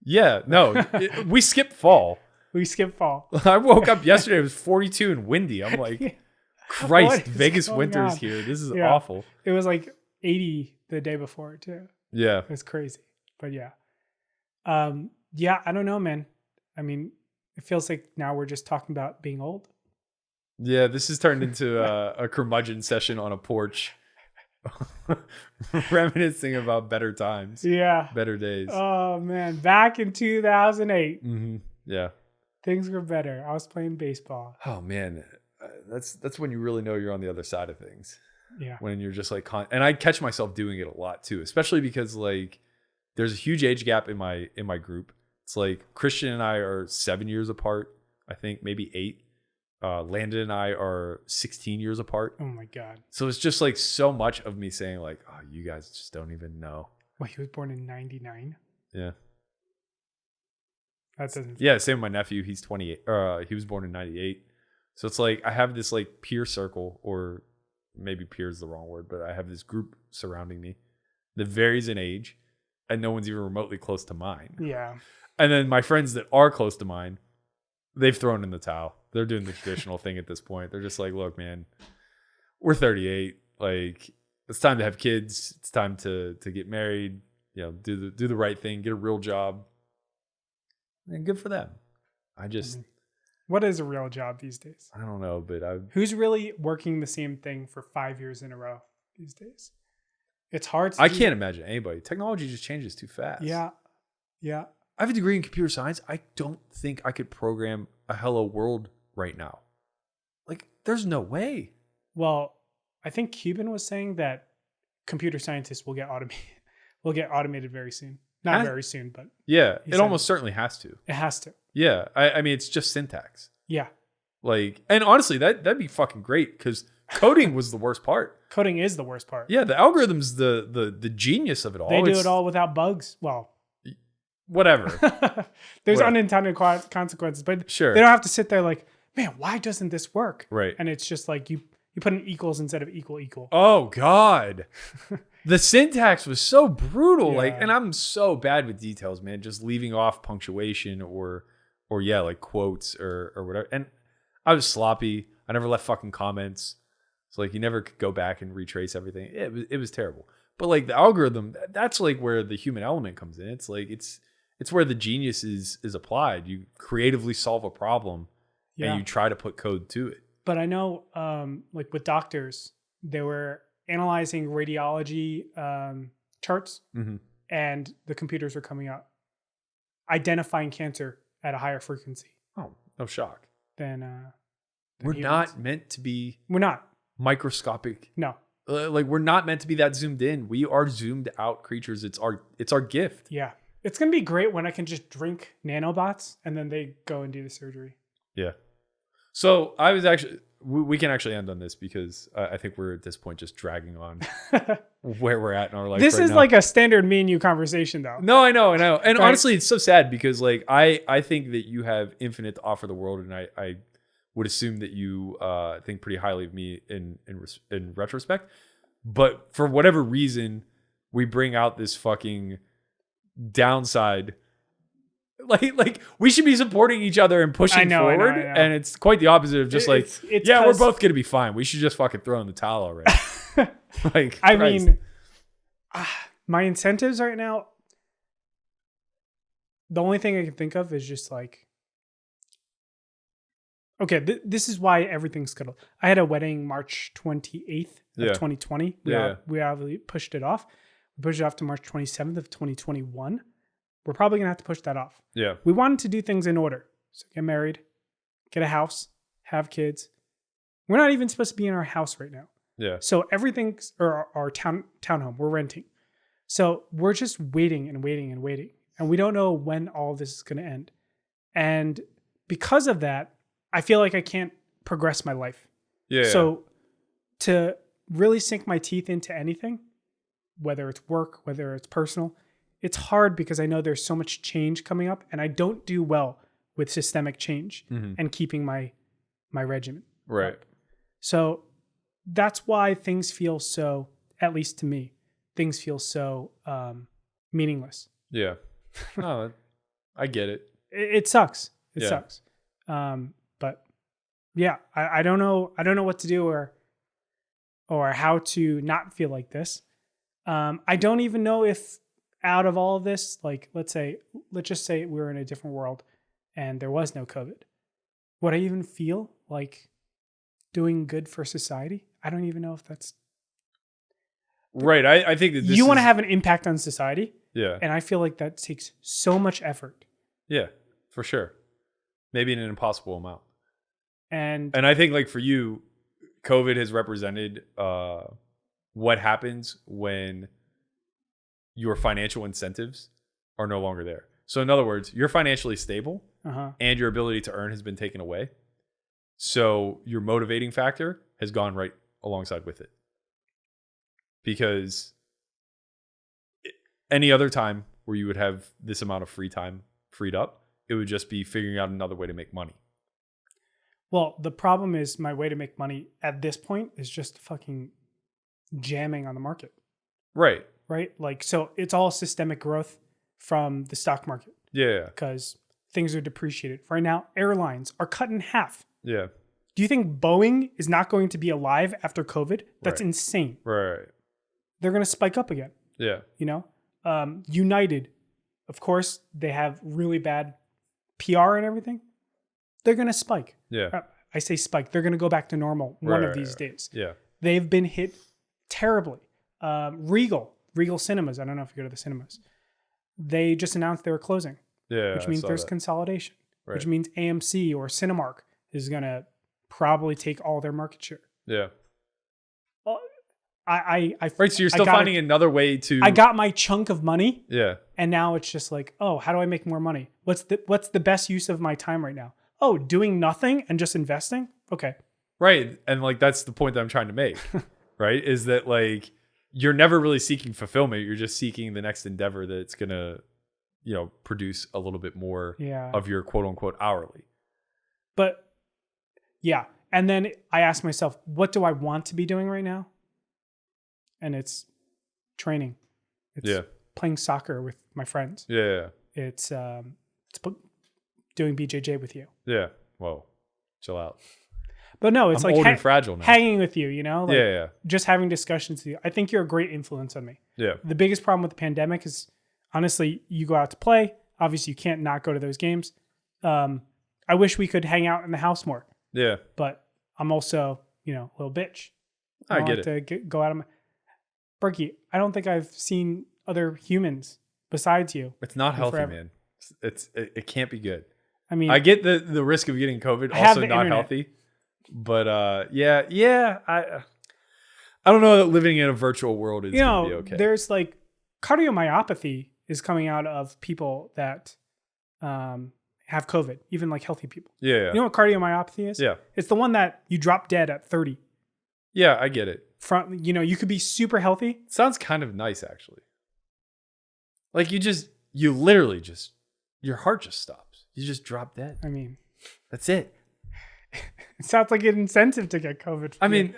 Speaker 2: Yeah, no, we skipped fall.
Speaker 3: We skipped fall.
Speaker 2: I woke up yesterday. It was 42 and windy. I'm like,
Speaker 3: What
Speaker 2: Christ,
Speaker 3: is
Speaker 2: Vegas
Speaker 3: going
Speaker 2: winter is
Speaker 3: on?
Speaker 2: here. This is
Speaker 3: Yeah.
Speaker 2: awful.
Speaker 3: It was like 80 the day before too.
Speaker 2: Yeah.
Speaker 3: It's crazy. But yeah. Yeah, I don't know, man. I mean, it feels like now we're just talking about being old.
Speaker 2: Yeah, this has turned into a curmudgeon session on a porch. Reminiscing about better times.
Speaker 3: Yeah.
Speaker 2: Better days.
Speaker 3: Oh man, back in 2008.
Speaker 2: Yeah.
Speaker 3: Things were better. I was playing baseball.
Speaker 2: Oh man, that's when you really know you're on the other side of things.
Speaker 3: Yeah.
Speaker 2: When you're just like, and I catch myself doing it a lot too, especially because like there's a huge age gap in my group. It's like Christian and I are 7 years apart. I think maybe 8. Landon and I are 16 years apart.
Speaker 3: Oh my God.
Speaker 2: So it's just like so much of me saying like, oh, you guys just don't even know.
Speaker 3: Well, he was born in 99.
Speaker 2: Yeah.
Speaker 3: That doesn't.
Speaker 2: Yeah. Same with my nephew. He's 28. He was born in 98. So it's like I have this like peer circle, or maybe peer is the wrong word, but I have this group surrounding me that varies in age, and no one's even remotely close to mine.
Speaker 3: Yeah.
Speaker 2: And then my friends that are close to mine, they've thrown in the towel. They're doing the traditional thing at this point. They're just like, look, man, we're 38. Like, it's time to have kids. It's time to get married. You know, do the right thing. Get a real job. And good for them. I just,
Speaker 3: what is a real job these days?
Speaker 2: I don't know, but
Speaker 3: Who's really working the same thing for 5 years in a row these days? It's hard.
Speaker 2: I can't imagine anybody. Technology just changes too fast.
Speaker 3: Yeah. Yeah.
Speaker 2: I have a degree in computer science. I don't think I could program a hello world right now. Like, there's no way.
Speaker 3: Well, I think Cuban was saying that computer scientists will get automated very soon. Not very soon, but
Speaker 2: yeah, it almost certainly has to.
Speaker 3: It has to.
Speaker 2: Yeah, I mean, it's just syntax.
Speaker 3: Yeah.
Speaker 2: Like, and honestly, that'd be fucking great because coding was the worst part.
Speaker 3: Coding is the worst part.
Speaker 2: Yeah, the algorithm's the genius of it all.
Speaker 3: They do it all without bugs. Well,
Speaker 2: whatever.
Speaker 3: There's
Speaker 2: Whatever.
Speaker 3: unintended consequences, but
Speaker 2: Sure.
Speaker 3: they don't have to sit there like, man, why doesn't this work?
Speaker 2: Right.
Speaker 3: And it's just like you put an equals instead of equal.
Speaker 2: Oh God. The syntax was so brutal. Like,
Speaker 3: Yeah.
Speaker 2: and I'm so bad with details, man. Just leaving off punctuation or yeah, like quotes or whatever. And I was sloppy. I never left fucking comments. So like you never could go back and retrace everything. It was terrible. But like the algorithm, that's like where the human element comes in. It's like it's where the genius is applied. You creatively solve a problem and you try to put code to it.
Speaker 3: But I know, like with doctors, they were analyzing radiology charts, and the computers were coming out identifying cancer at a higher frequency.
Speaker 2: Oh, no shock.
Speaker 3: Than
Speaker 2: we're
Speaker 3: humans.
Speaker 2: not meant to be.
Speaker 3: We're not
Speaker 2: Microscopic.
Speaker 3: No.
Speaker 2: Like we're not meant to be that zoomed in. We are zoomed out creatures. It's our gift.
Speaker 3: Yeah. It's going to be great when I can just drink nanobots and then they go and do the surgery.
Speaker 2: Yeah. So I was actually, we can actually end on this because I think we're at this point just dragging on where we're at in our life.
Speaker 3: This
Speaker 2: right
Speaker 3: is
Speaker 2: now.
Speaker 3: like a standard me and you conversation though.
Speaker 2: No, I know. And
Speaker 3: Right.
Speaker 2: honestly, it's so sad because like, I think that you have infinite to offer the world. And I would assume that you think pretty highly of me in retrospect. But for whatever reason, we bring out this fucking downside. Like we should be supporting each other and pushing forward.
Speaker 3: I know.
Speaker 2: And it's quite the opposite of just
Speaker 3: It's
Speaker 2: yeah, we're both going to be fine. We should just fucking throw in the towel already. Like,
Speaker 3: I
Speaker 2: Christ.
Speaker 3: mean, my incentives right now, the only thing I can think of is just like, okay, this is why everything's scheduled. I had a wedding March 28th of 2020. We obviously pushed it off. We pushed it off to March 27th of 2021. We're probably going to have to push that off.
Speaker 2: Yeah.
Speaker 3: We wanted to do things in order. So get married, get a house, have kids. We're not even supposed to be in our house right now.
Speaker 2: Yeah.
Speaker 3: So everything's, or our townhome, we're renting. So we're just waiting and waiting and waiting. And we don't know when all this is going to end. And because of that, I feel like I can't progress my life.
Speaker 2: Yeah.
Speaker 3: So to really sink my teeth into anything, whether it's work, whether it's personal, it's hard because I know there's so much change coming up and I don't do well with systemic change and keeping my regimen.
Speaker 2: Right.
Speaker 3: So that's why things feel so, at least to me, things feel so meaningless.
Speaker 2: Yeah. No, I get it.
Speaker 3: It sucks. It
Speaker 2: Yeah.
Speaker 3: sucks. But yeah, I don't know. I don't know what to do or how to not feel like this. I don't even know if out of all of this, like let's just say we were in a different world and there was no COVID. Would I even feel like doing good for society? I don't even know if that's
Speaker 2: Right. I think that
Speaker 3: you want to have an impact on society.
Speaker 2: Yeah.
Speaker 3: And I feel like that takes so much effort.
Speaker 2: Yeah, for sure. maybe in an impossible amount.
Speaker 3: And
Speaker 2: I think like for you, COVID has represented what happens when your financial incentives are no longer there. So in other words, you're financially stable and your ability to earn has been taken away. So your motivating factor has gone right alongside with it. Because any other time where you would have this amount of free time freed up, it would just be figuring out another way to make money.
Speaker 3: Well, the problem is my way to make money at this point is just fucking jamming on the market.
Speaker 2: Right.
Speaker 3: Right? Like, so it's all systemic growth from the stock market.
Speaker 2: Yeah.
Speaker 3: Because things are depreciated. Right now, airlines are cut in half.
Speaker 2: Yeah.
Speaker 3: Do you think Boeing is not going to be alive after COVID? That's
Speaker 2: Right.
Speaker 3: insane.
Speaker 2: Right.
Speaker 3: They're going to spike up again.
Speaker 2: Yeah.
Speaker 3: You know, United, of course, they have really bad PR and everything. They're going to spike.
Speaker 2: Yeah.
Speaker 3: I say spike. They're going to go back to normal one of these days.
Speaker 2: Yeah.
Speaker 3: They've been hit terribly. Regal Cinemas. I don't know if you go to the cinemas. They just announced they were closing.
Speaker 2: Yeah.
Speaker 3: Which means there's consolidation.
Speaker 2: Right.
Speaker 3: Which means AMC or Cinemark is going to probably take all their market share.
Speaker 2: Yeah.
Speaker 3: Well, I
Speaker 2: Right. So you're still finding another way to.
Speaker 3: I got my chunk of money.
Speaker 2: Yeah.
Speaker 3: And now it's just like, oh, how do I make more money? What's the best use of my time right now? Oh, doing nothing and just investing? Okay.
Speaker 2: Right. And like, that's the point that I'm trying to make, right? Is that like, you're never really seeking fulfillment. You're just seeking the next endeavor that's going to, you know, produce a little bit more of your quote unquote hourly.
Speaker 3: But yeah. And then I asked myself, what do I want to be doing right now? And it's training. It's playing soccer with my friends.
Speaker 2: Yeah.
Speaker 3: It's doing BJJ with you.
Speaker 2: Yeah. Whoa. Chill out.
Speaker 3: But no, it's
Speaker 2: I'm
Speaker 3: like
Speaker 2: old and fragile now.
Speaker 3: Hanging with you, you know? Like
Speaker 2: Yeah.
Speaker 3: just having discussions with you. I think you're a great influence on me.
Speaker 2: Yeah.
Speaker 3: The biggest problem with the pandemic is, honestly, you go out to play. Obviously, you can't not go to those games. I wish we could hang out in the house more.
Speaker 2: Yeah.
Speaker 3: But I'm also, you know, a little bitch.
Speaker 2: I get
Speaker 3: it. To go out of my... Berkey, I don't think I've seen other humans besides you.
Speaker 2: It's not healthy,
Speaker 3: forever.
Speaker 2: man. It can't be good.
Speaker 3: I mean,
Speaker 2: I get the risk of getting COVID, also not healthy. But I don't know that living in a virtual world is going to be okay.
Speaker 3: There's like cardiomyopathy is coming out of people that have COVID, even like healthy people.
Speaker 2: Yeah.
Speaker 3: You know what cardiomyopathy is?
Speaker 2: Yeah.
Speaker 3: It's the one that you drop dead at 30.
Speaker 2: Yeah, I get it.
Speaker 3: You could be super healthy.
Speaker 2: Sounds kind of nice, actually. Like you literally just, your heart just stops. You just drop dead.
Speaker 3: I mean,
Speaker 2: that's it.
Speaker 3: It sounds like an incentive to get COVID.
Speaker 2: I mean,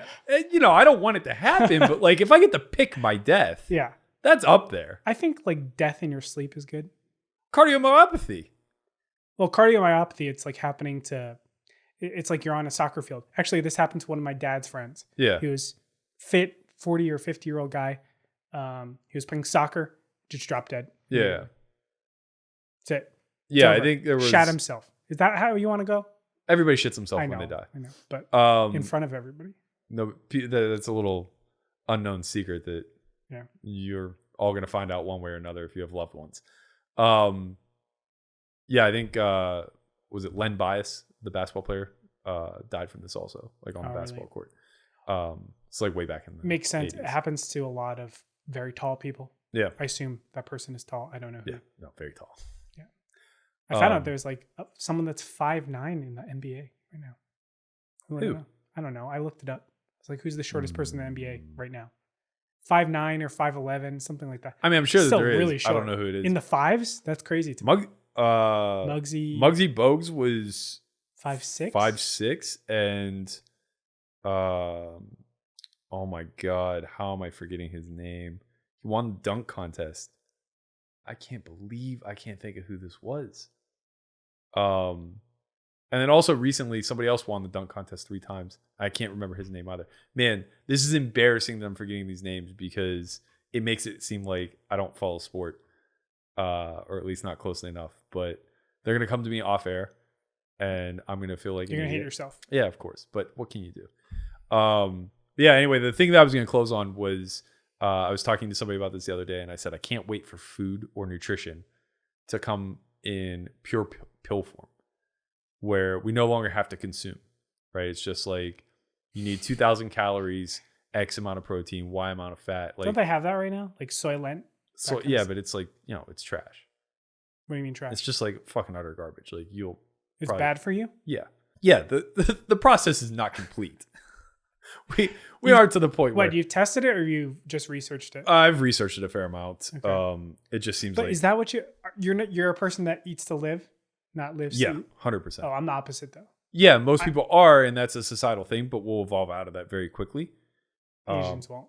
Speaker 2: you know, I don't want it to happen, but like if I get to pick my death,
Speaker 3: yeah,
Speaker 2: that's up there.
Speaker 3: I think like death in your sleep is good.
Speaker 2: Cardiomyopathy.
Speaker 3: Well, cardiomyopathy, it's like happening to, it's like you're on a soccer field. Actually, this happened to one of my dad's friends.
Speaker 2: Yeah.
Speaker 3: He was fit, 40 or 50-year-old guy. He was playing soccer, just dropped dead.
Speaker 2: Yeah.
Speaker 3: That's it.
Speaker 2: Yeah, I think there was...
Speaker 3: Shat himself. Is that how you want to go?
Speaker 2: Everybody shits himself when they die.
Speaker 3: I know, but in front of everybody.
Speaker 2: No, that's a little unknown secret that you're all going to find out one way or another if you have loved ones. Yeah, I think, was it Len Bias, the basketball player, died from this also, like on the basketball court. It's like way back in the
Speaker 3: Makes sense.
Speaker 2: 80s.
Speaker 3: It happens to a lot of very tall people.
Speaker 2: Yeah.
Speaker 3: I assume that person is tall. I don't know who.
Speaker 2: Yeah, no, very tall.
Speaker 3: Yeah. I found out there's like someone that's 5'9" in the NBA right now.
Speaker 2: Who?
Speaker 3: I don't know. I looked it up. It's like, who's the shortest person in the NBA right now? 5'9" or 5'11", something like that.
Speaker 2: I mean, I'm sure that
Speaker 3: Still
Speaker 2: there is.
Speaker 3: really short.
Speaker 2: I don't know who it is.
Speaker 3: In the fives? That's crazy to me.
Speaker 2: Muggsy Bogues was
Speaker 3: 5'6",
Speaker 2: 5'6", and oh my god, how am I forgetting his name? He won the dunk contest. I can't think of who this was. And then also recently somebody else won the dunk contest 3 times. I can't remember his name either. Man, this is embarrassing that I'm forgetting these names because it makes it seem like I don't follow sport, or at least not closely enough. But they're gonna come to me off air, and I'm gonna feel like
Speaker 3: you're gonna hate yourself.
Speaker 2: Yeah, of course. But what can you do? Yeah. Anyway, the thing that I was gonna close on was I was talking to somebody about this the other day, and I said I can't wait for food or nutrition to come in pure pill form. where we no longer have to consume, right? It's just like you need 2,000 calories, X amount of protein, Y amount of fat. Like,
Speaker 3: don't they have that right now? Like Soylent?
Speaker 2: so yeah, but it's like, it's trash.
Speaker 3: What do you mean trash?
Speaker 2: It's just like fucking utter garbage. Like
Speaker 3: It's bad for you?
Speaker 2: Yeah. Yeah. The process is not complete. We are to the point where
Speaker 3: you've tested it or you've just researched it?
Speaker 2: I've researched it a fair amount.
Speaker 3: Okay.
Speaker 2: It just seems
Speaker 3: But
Speaker 2: like,
Speaker 3: is that what you're a person that eats to live, not lives to eat?
Speaker 2: 100%.
Speaker 3: Oh, I'm the opposite though.
Speaker 2: Yeah, most people are, and that's a societal thing, but we'll evolve out of that very quickly.
Speaker 3: Asians won't.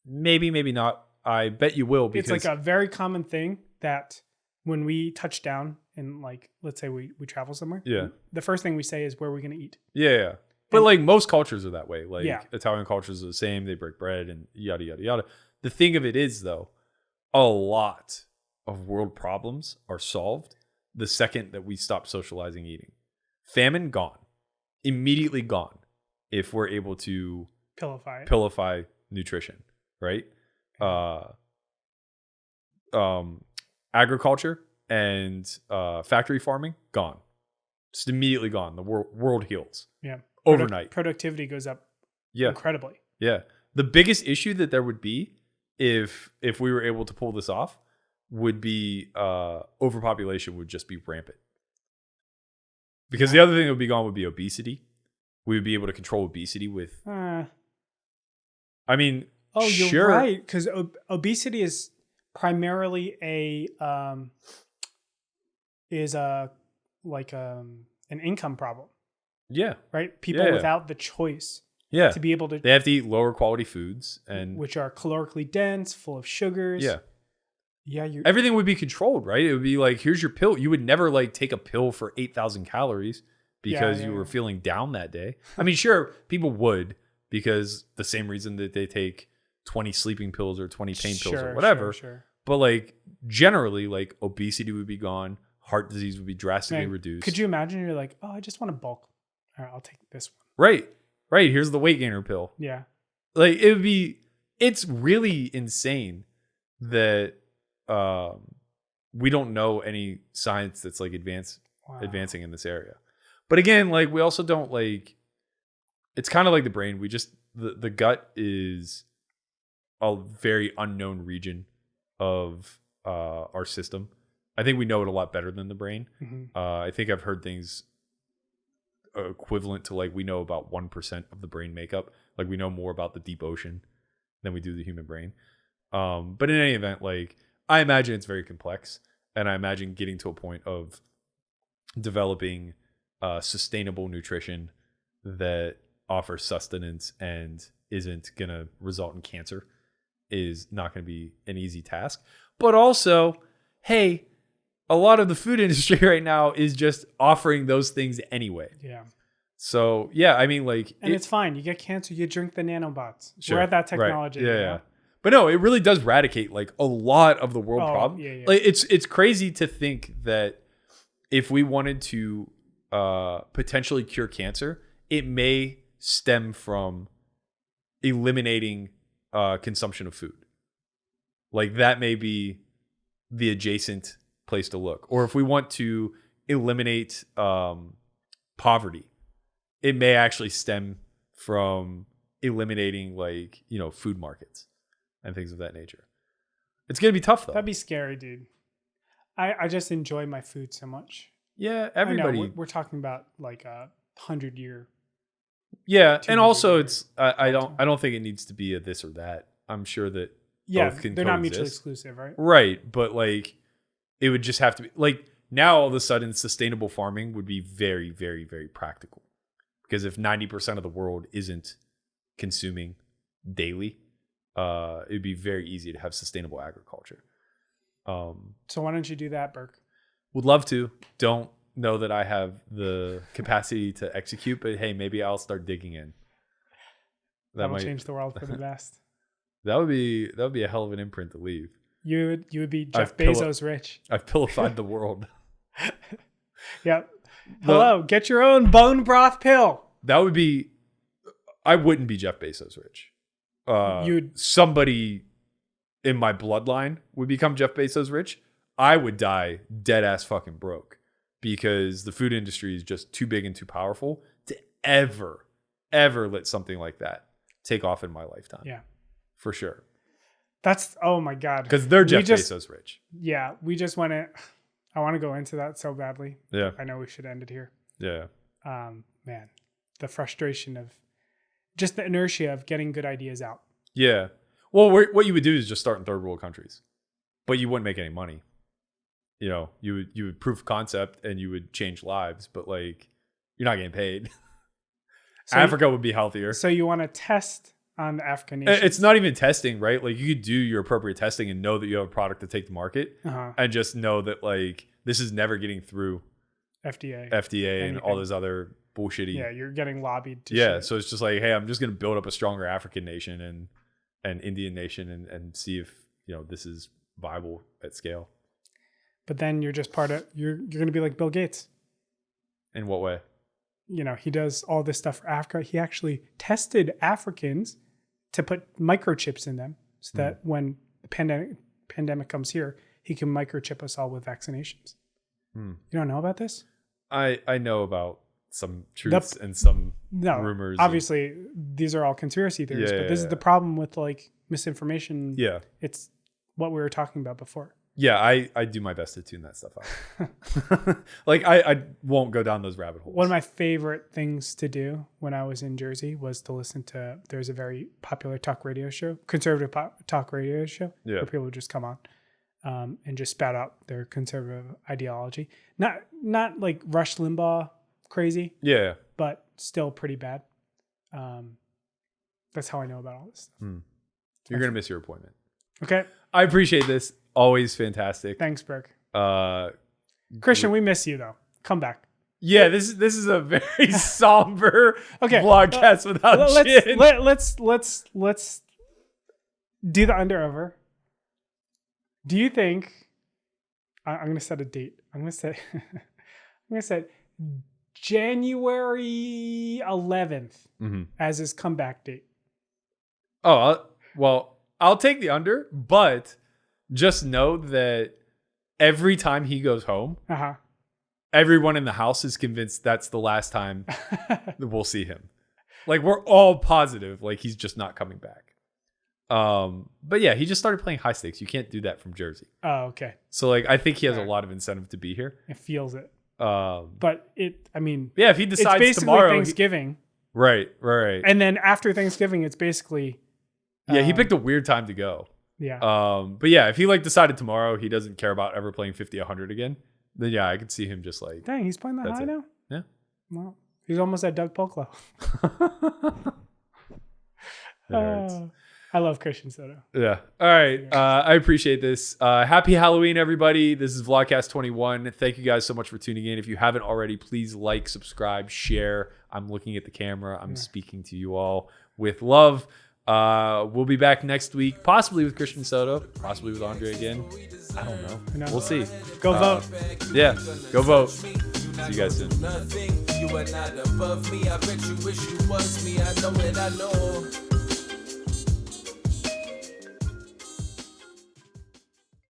Speaker 2: Maybe not. I bet you will, because
Speaker 3: It's like a very common thing that when we touch down and like, let's say we travel somewhere.
Speaker 2: Yeah.
Speaker 3: The first thing we say is, where are we going to eat?
Speaker 2: Yeah. But
Speaker 3: And-
Speaker 2: like most cultures are that way. Like
Speaker 3: Yeah.
Speaker 2: Italian cultures are the same. They break bread and yada, yada, yada. The thing of it is, though, a lot of world problems are solved the second that we stop socializing eating. Famine gone. Immediately gone if we're able to pilify nutrition, right? Agriculture and factory farming, gone. Just immediately gone. The world heals.
Speaker 3: Yeah.
Speaker 2: Overnight.
Speaker 3: Productivity goes up
Speaker 2: Yeah.
Speaker 3: incredibly.
Speaker 2: Yeah. The biggest issue that there would be if we were able to pull this off would be overpopulation would just be rampant. Because the other thing that would be gone would be obesity. We would be able to control obesity with, I mean,
Speaker 3: Oh, you're
Speaker 2: sure.
Speaker 3: right. Because obesity is primarily an income problem,
Speaker 2: Yeah.
Speaker 3: right? People
Speaker 2: Yeah.
Speaker 3: without the choice
Speaker 2: Yeah.
Speaker 3: to be able to,
Speaker 2: They have to eat lower quality foods, and
Speaker 3: which are calorically dense, full of sugars.
Speaker 2: yeah.
Speaker 3: Yeah.
Speaker 2: Everything would be controlled, right? It would be like, here's your pill. You would never like take a pill for 8,000 calories because you were feeling down that day. I mean, sure, people would, because the same reason that they take 20 sleeping pills or 20 pain pills or whatever.
Speaker 3: Sure.
Speaker 2: But like generally, like obesity would be gone. Heart disease would be drastically reduced.
Speaker 3: Could you imagine? You're like, oh, I just want to bulk. All right, I'll take this one.
Speaker 2: Right. Here's the weight gainer pill.
Speaker 3: Yeah.
Speaker 2: Like it's really insane that we don't know any science that's like advancing in this area. But again, like we also don't like, it's kind of like the brain. We just, the gut is a very unknown region of our system. I think we know it a lot better than the brain.
Speaker 3: Mm-hmm.
Speaker 2: I think I've heard things equivalent to like we know about 1% of the brain makeup. Like we know more about the deep ocean than we do the human brain. But in any event, like I imagine it's very complex, and I imagine getting to a point of developing sustainable nutrition that offers sustenance and isn't going to result in cancer is not going to be an easy task. But also, hey, a lot of the food industry right now is just offering those things anyway.
Speaker 3: Yeah.
Speaker 2: So, yeah, I mean, like...
Speaker 3: And it's fine. You get cancer, you drink the nanobots.
Speaker 2: Sure,
Speaker 3: we're at that technology.
Speaker 2: Right. Yeah. But no, it really does eradicate, like, a lot of the world problem.
Speaker 3: Yeah.
Speaker 2: Like, it's crazy to think that if we wanted to potentially cure cancer, it may stem from eliminating consumption of food. Like, that may be the adjacent place to look. Or if we want to eliminate poverty, it may actually stem from eliminating, like, food markets and things of that nature. It's going to be tough, though.
Speaker 3: That'd be scary, dude. I just enjoy my food so much.
Speaker 2: Yeah, everybody.
Speaker 3: I know, we're talking about like a 100-year.
Speaker 2: Yeah, and also it's I don't think it needs to be a this or that. I'm sure that both can
Speaker 3: they're not
Speaker 2: coexist.
Speaker 3: mutually exclusive, right?
Speaker 2: Right, but like it would just have to be like now all of a sudden sustainable farming would be very, very, very practical. Because if 90% of the world isn't consuming daily, it'd be very easy to have sustainable agriculture.
Speaker 3: So why don't you do that, Burke?
Speaker 2: Would love to. Don't know that I have the capacity to execute, but hey, maybe I'll start digging in.
Speaker 3: That will change the world for the best.
Speaker 2: That would be a hell of an imprint to leave.
Speaker 3: You would be Jeff Bezos rich.
Speaker 2: I've pillified the world.
Speaker 3: Yep. Hello, get your own bone broth pill.
Speaker 2: That would be. I wouldn't be Jeff Bezos rich. Somebody in my bloodline would become Jeff Bezos rich. I would die dead ass fucking broke because the food industry is just too big and too powerful to ever let something like that take off in my lifetime.
Speaker 3: Yeah.
Speaker 2: For sure.
Speaker 3: That's, oh my God.
Speaker 2: Because they're Jeff Bezos rich.
Speaker 3: Yeah. We just want to, I want to go into that so badly.
Speaker 2: Yeah.
Speaker 3: I know we should end it here.
Speaker 2: Yeah.
Speaker 3: Man, the frustration of just the inertia of getting good ideas out.
Speaker 2: Yeah. Well, what you would do is just start in third world countries, but you wouldn't make any money. You know, you would proof of concept and you would change lives, but like you're not getting paid. So Africa would be healthier.
Speaker 3: So you want to test on the African nations?
Speaker 2: It's not even testing, right? Like you could do your appropriate testing and know that you have a product to take to market, and just know that like this is never getting through FDA and all those other bullshitty.
Speaker 3: Yeah, you're getting lobbied to
Speaker 2: shit. So it's just like, hey, I'm just going to build up a stronger African nation and Indian nation and see if, you know, this is viable at scale.
Speaker 3: But then you're just you're going to be like Bill Gates.
Speaker 2: In what way?
Speaker 3: You know, he does all this stuff for Africa. He actually tested Africans to put microchips in them so that when the pandemic comes here, he can microchip us all with vaccinations. You don't know about this?
Speaker 2: I know about some truths and some rumors.
Speaker 3: Obviously, these are all conspiracy theories, but this is the problem with like misinformation.
Speaker 2: Yeah.
Speaker 3: It's what we were talking about before.
Speaker 2: Yeah, I do my best to tune that stuff out. Like I won't go down those rabbit holes.
Speaker 3: One of my favorite things to do when I was in Jersey was to listen to, there's a very popular talk radio show, conservative talk radio show, where people would just come on and just spout out their conservative ideology. Not like Rush Limbaugh crazy.
Speaker 2: Yeah.
Speaker 3: But still pretty bad. That's how I know about all this stuff.
Speaker 2: You're going to miss your appointment.
Speaker 3: Okay.
Speaker 2: I appreciate this. Always fantastic.
Speaker 3: Thanks, Berk. Christian, we miss you though. Come back.
Speaker 2: Yeah, this is a very somber vlogcast without Chin.
Speaker 3: Let's do the under-over. Do you think I'm going to set a date? I'm going to set January 11th as his comeback date.
Speaker 2: Oh, well, I'll take the under, but just know that every time he goes home, everyone in the house is convinced that's the last time that we'll see him. Like we're all positive, like he's just not coming back. But yeah, he just started playing high stakes. You can't do that from Jersey.
Speaker 3: Oh, okay.
Speaker 2: So like, I think he has a lot of incentive to be here.
Speaker 3: It feels it. But
Speaker 2: if he decides
Speaker 3: it's basically
Speaker 2: tomorrow,
Speaker 3: Thanksgiving.
Speaker 2: Right.
Speaker 3: And then after Thanksgiving, it's basically.
Speaker 2: Yeah, he picked a weird time to go.
Speaker 3: Yeah.
Speaker 2: But yeah, if he like decided tomorrow he doesn't care about ever playing 50, 100 again, then yeah, I could see him just like.
Speaker 3: Dang, he's playing that high now?
Speaker 2: Yeah.
Speaker 3: Well, he's almost at Doug Polklow. I love Christian Soto.
Speaker 2: Yeah. All right. I appreciate this. Happy Halloween, everybody. This is Vlogcast 21. Thank you guys so much for tuning in. If you haven't already, please like, subscribe, share. I'm looking at the camera. I'm speaking to you all with love. We'll be back next week, possibly with Christian Soto, possibly with Andre again. I don't know. We'll see.
Speaker 3: Go vote.
Speaker 2: Yeah, go vote. See you guys soon.
Speaker 1: You are not above me. I bet you wish you was me. I know it. I know.